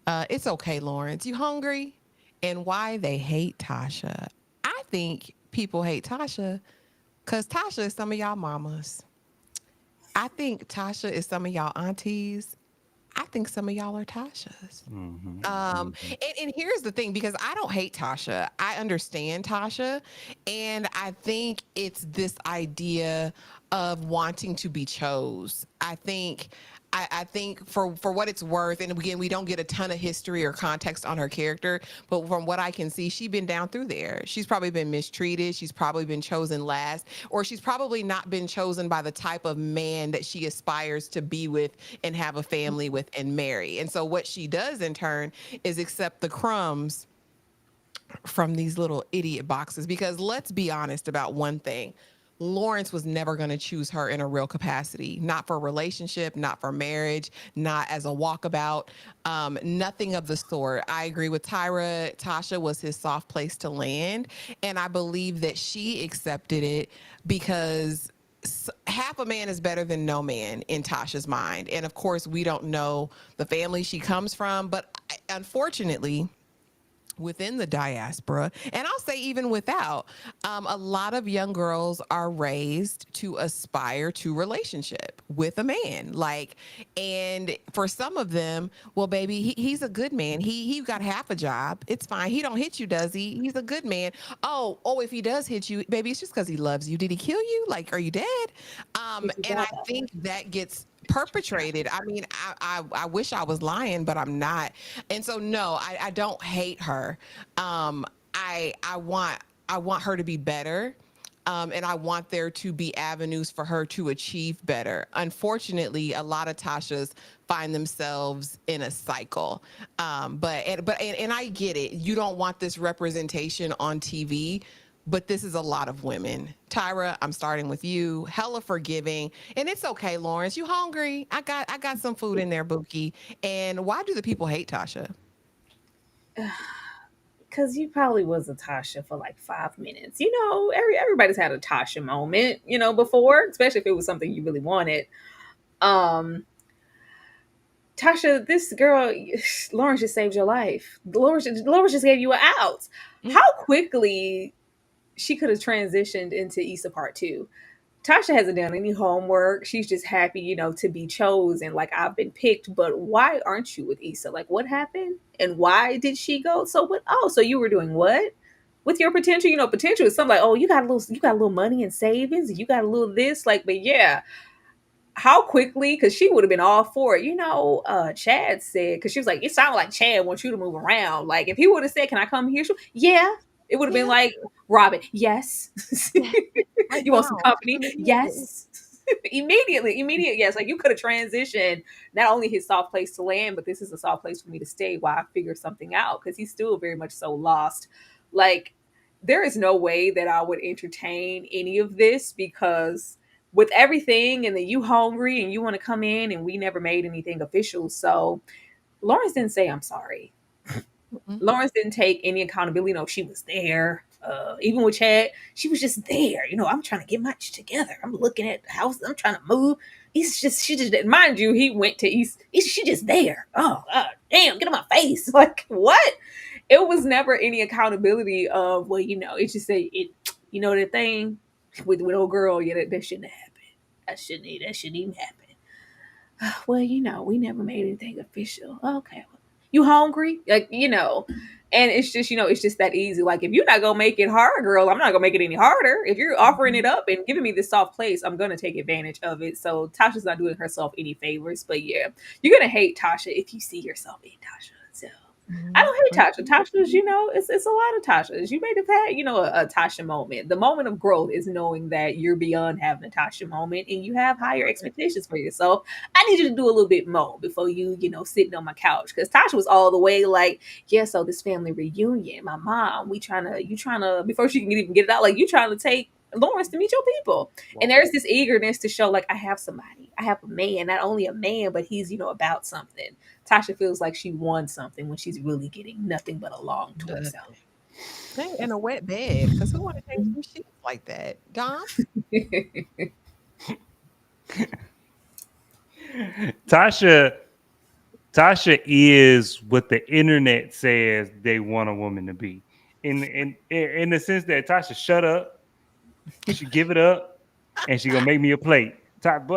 It's okay, Lawrence. You hungry? And why they hate Tasha. I think people hate Tasha because Tasha is some of y'all mamas. I think Tasha is some of y'all aunties. I think some of y'all are Tasha's. And here's the thing, because I don't hate Tasha. I understand Tasha. And I think it's this idea of wanting to be chose. I think for what it's worth, and again, we don't get a ton of history or context on her character, but from what I can see, she's been down through there. She's probably been mistreated. She's probably been chosen last, or she's probably not been chosen by the type of man that she aspires to be with and have a family with and marry. And so what she does in turn is accept the crumbs from these little idiot boxes. Because let's be honest about one thing. Lawrence was never going to choose her in a real capacity, not for a relationship, not for marriage, not as a walkabout, nothing of the sort. I agree with Tyra. Tasha was his soft place to land. And I believe that she accepted it because half a man is better than no man in Tasha's mind. And of course, we don't know the family she comes from, but unfortunately, within the diaspora, and I'll say even without, a lot of young girls are raised to aspire to relationship with a man. And for some of them, well, baby, he's a good man. He got half a job. It's fine. He don't hit you, does he? He's a good man. Oh, if he does hit you, baby, it's just because he loves you. Did he kill you? Like, are you dead? And I think that gets perpetrated. I mean, I wish I was lying, but I'm not. And so no, I don't hate her. I want her to be better. And I want there to be avenues for her to achieve better. Unfortunately, a lot of Tashas find themselves in a cycle. But I get it. You don't want this representation on TV, but this is a lot of women. Tyra, I'm starting with you. Hella forgiving. And it's okay, Lawrence. You hungry? I got some food in there, Bookie. And why do the people hate Tasha? Because you probably was a Tasha for like 5 minutes. Everybody's had a Tasha moment, before, especially if it was something you really wanted. Tasha, this girl, Lawrence just saved your life. Lawrence just gave you an out. How quickly she could have transitioned into Issa Part 2. Tasha hasn't done any homework. She's just happy, to be chosen. Like, I've been picked, but why aren't you with Issa? Like, what happened? And why did she go? So what? Oh, so you were doing what? With your potential, potential is something like, oh, you got a little money and savings, and you got a little this. Like, but yeah, how quickly, because she would have been all for it. Chad said, because she was like, it sounded like Chad wants you to move around. Like, if he would have said, can I come here? Yeah. It would have been Yeah. like, Robin, yes. Yeah. Right You want some now. company? Immediately. Yes. Immediate. Yes. Like, you could have transitioned not only his soft place to land, but this is a soft place for me to stay while I figure something out, because he's still very much so lost. Like, there is no way that I would entertain any of this, because with everything, and then you hungry and you want to come in, and we never made anything official. So Lawrence didn't say I'm sorry. Mhm. Lawrence didn't take any accountability. No, she was there. Even with Chad, she was just there. I'm trying to get my shit together. I'm looking at the house. I'm trying to move. She just, mind you, he went to East. She just there. Oh, damn, get in my face. Like, what? It was never any accountability of, well, it's just say it, the thing with old girl, yeah, that shouldn't have happened. That shouldn't even happen. Well, we never made anything official. Okay. You hungry? Like, and it's just that easy. Like, if you're not gonna make it hard, girl, I'm not gonna make it any harder. If you're offering it up and giving me this soft place, I'm gonna take advantage of it. So Tasha's not doing herself any favors. But yeah, you're gonna hate Tasha if you see yourself in Tasha. So I don't hate Tasha. Tasha's, it's a lot of Tashas. You may have had, a Tasha moment. The moment of growth is knowing that you're beyond having a Tasha moment and you have higher expectations for yourself. I need you to do a little bit more before you, sitting on my couch. Because Tasha was all the way like, yeah, so this family reunion, my mom, you trying to, before she can even get it out, like, you trying to take Lawrence to meet your people. Wow. And there's this eagerness to show, like, I have somebody. I have a man, not only a man, but he's, about something. Tasha feels like she won something when she's really getting nothing but a long torso. And a wet bed, because who want to change some sheets like that? Dom? Tasha is what the internet says they want a woman to be. In the sense that Tasha shut up, she give it up, and she gonna make me a plate. Tasha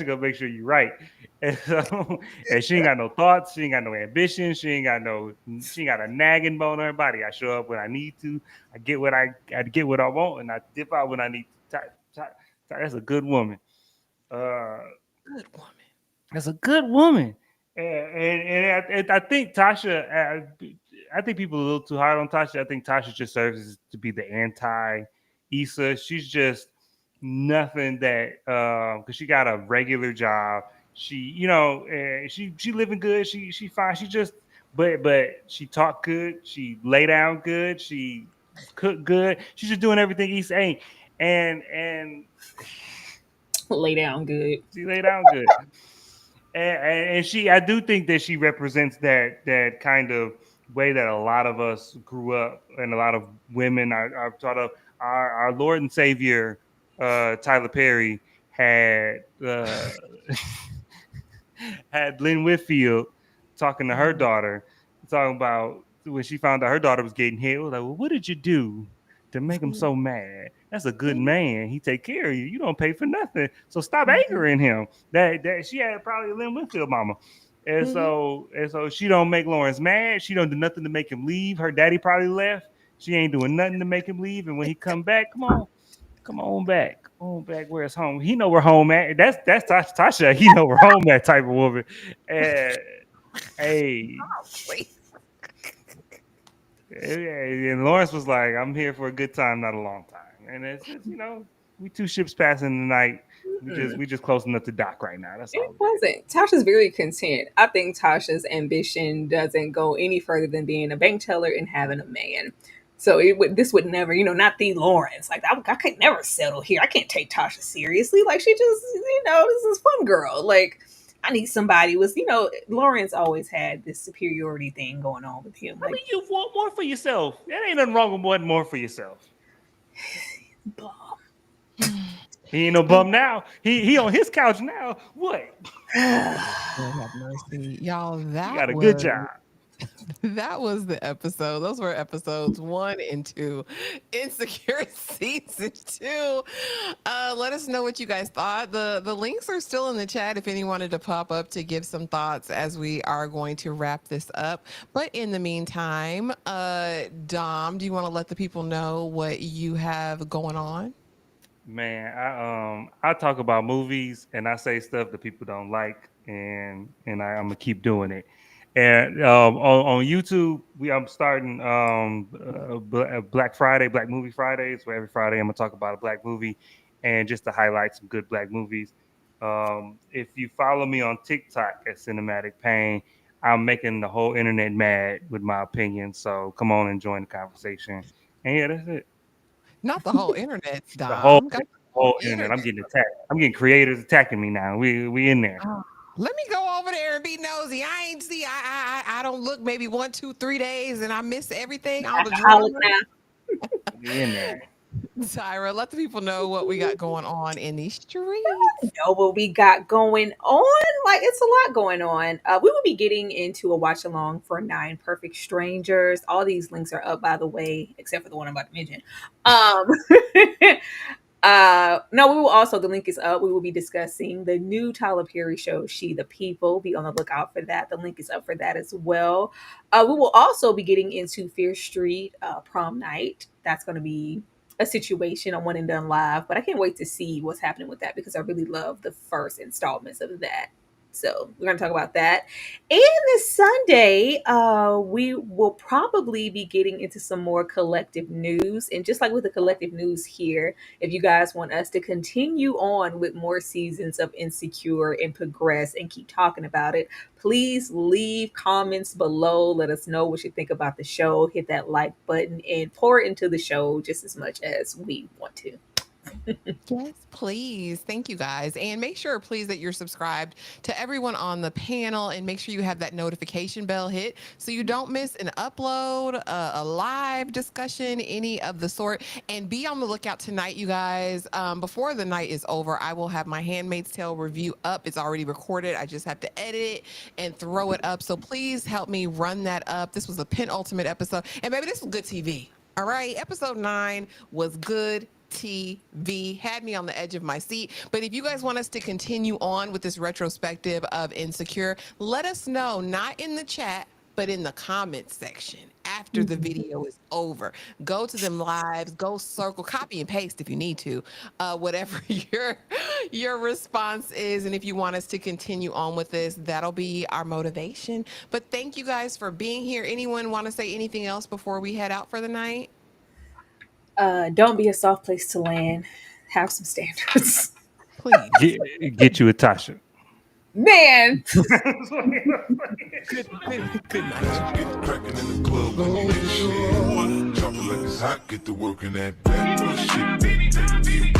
gonna make sure you're right. And so, and she ain't got no thoughts, she ain't got no ambition, she ain't got a nagging bone on her body. I show up when I need to, I get what I want, and I dip out when I need to. That's a good woman. Good woman. That's a good woman. And I think Tasha, I think people are a little too hard on Tasha. I think Tasha just serves to be the anti Issa. She's just nothing that because she got a regular job. She, she living good. She fine. She just but she talk good. She lay down good. She cook good. She's just doing everything Issa ain't. And lay down good. She lay down good. And I do think that she represents that kind of way that a lot of us grew up, and a lot of women are taught of. Our Lord and Savior, Tyler Perry, had had Lynn Whitfield talking to her daughter, talking about when she found out her daughter was getting hit. Was like, well, what did you do to make him so mad? That's a good man. He take care of you. You don't pay for nothing. So stop angering him. That she had probably a Lynn Whitfield mama. And so she don't make Lawrence mad. She don't do nothing to make him leave. Her daddy probably left. She ain't doing nothing to make him leave. And when he come back, come on back. Come on back where it's home. He know where home at. That's Tasha. He know where home at type of woman. And hey. And Lawrence was like, I'm here for a good time, not a long time. And it's just, we two ships passing the night. We just close enough to dock right now. That's all. It wasn't. Tasha's very content. I think Tasha's ambition doesn't go any further than being a bank teller and having a man. So this would never, not the Lawrence. Like, I could never settle here. I can't take Tasha seriously. Like, she just, this is fun girl. Like, I need somebody with, Lawrence always had this superiority thing going on with him. Like, I mean, you want more for yourself. That ain't nothing wrong with wanting more for yourself. Bum. He ain't no bum now. He on his couch now. What? have mercy. Y'all, that you got a good job. That was the episode. Those were episodes 1 and 2. Insecure season 2. Let us know what you guys thought. The links are still in the chat if anyone wanted to pop up to give some thoughts as we are going to wrap this up. But in the meantime, Dom, do you want to let the people know what you have going on? Man, I talk about movies and I say stuff that people don't like, and I'm gonna keep doing it. And on YouTube, I'm starting Black Friday, Black Movie Fridays, where every Friday I'm gonna talk about a black movie, and just to highlight some good black movies. If you follow me on TikTok at Cinematic Pain, I'm making the whole internet mad with my opinion. So come on and join the conversation. And yeah, that's it. Not the whole internet, The whole Dom. Got the whole internet. internet. I'm getting attacked. I'm getting creators attacking me now. We in there. Oh, let me go over there and be nosy. I ain't see. I don't look maybe 1, 2, 3 days, and I miss everything. All the Alcoholic drama. now. We in there. Tyra, let the people know what we got going on in these streets. Know what we got going on? Like, it's a lot going on. We will be getting into a watch along for 9 Perfect Strangers. All these links are up, by the way, except for the one I'm about to mention. No, we will also, the link is up. We will be discussing the new Tyler Perry show, She the People. Be on the lookout for that. The link is up for that as well. We will also be getting into Fear Street prom night. That's going to be a situation on One and Done Live, but I can't wait to see what's happening with that because I really love the first installments of that. So we're going to talk about that. And this Sunday, we will probably be getting into some more collective news. And just like with the collective news here, if you guys want us to continue on with more seasons of Insecure and progress and keep talking about it, please leave comments below. Let us know what you think about the show. Hit that like button and pour into the show just as much as we want to. Yes, please. Thank you guys. And make sure, please, that you're subscribed to everyone on the panel and make sure you have that notification bell hit so you don't miss an upload, a live discussion, any of the sort. And be on the lookout tonight, you guys. Before the night is over, I will have my Handmaid's Tale review up. It's already recorded. I just have to edit it and throw it up. So please help me run that up. This was a penultimate episode. And baby, this was good TV. All right. Episode 9 was good TV, had me on the edge of my seat. But if you guys want us to continue on with this retrospective of Insecure, let us know, not in the chat, but in the comments section after the video is over. Go to them lives, go circle, copy and paste if you need to, whatever your response is. And if you want us to continue on with this, that'll be our motivation. But thank you guys for being here. Anyone want to say anything else before we head out for the night? Don't be a soft place to land. Have some standards. Please. Get you a Tasha. Man. Good night. Get cracking in the club when you ain't shit. Drop it like it's hot, get to work in that back. Shit,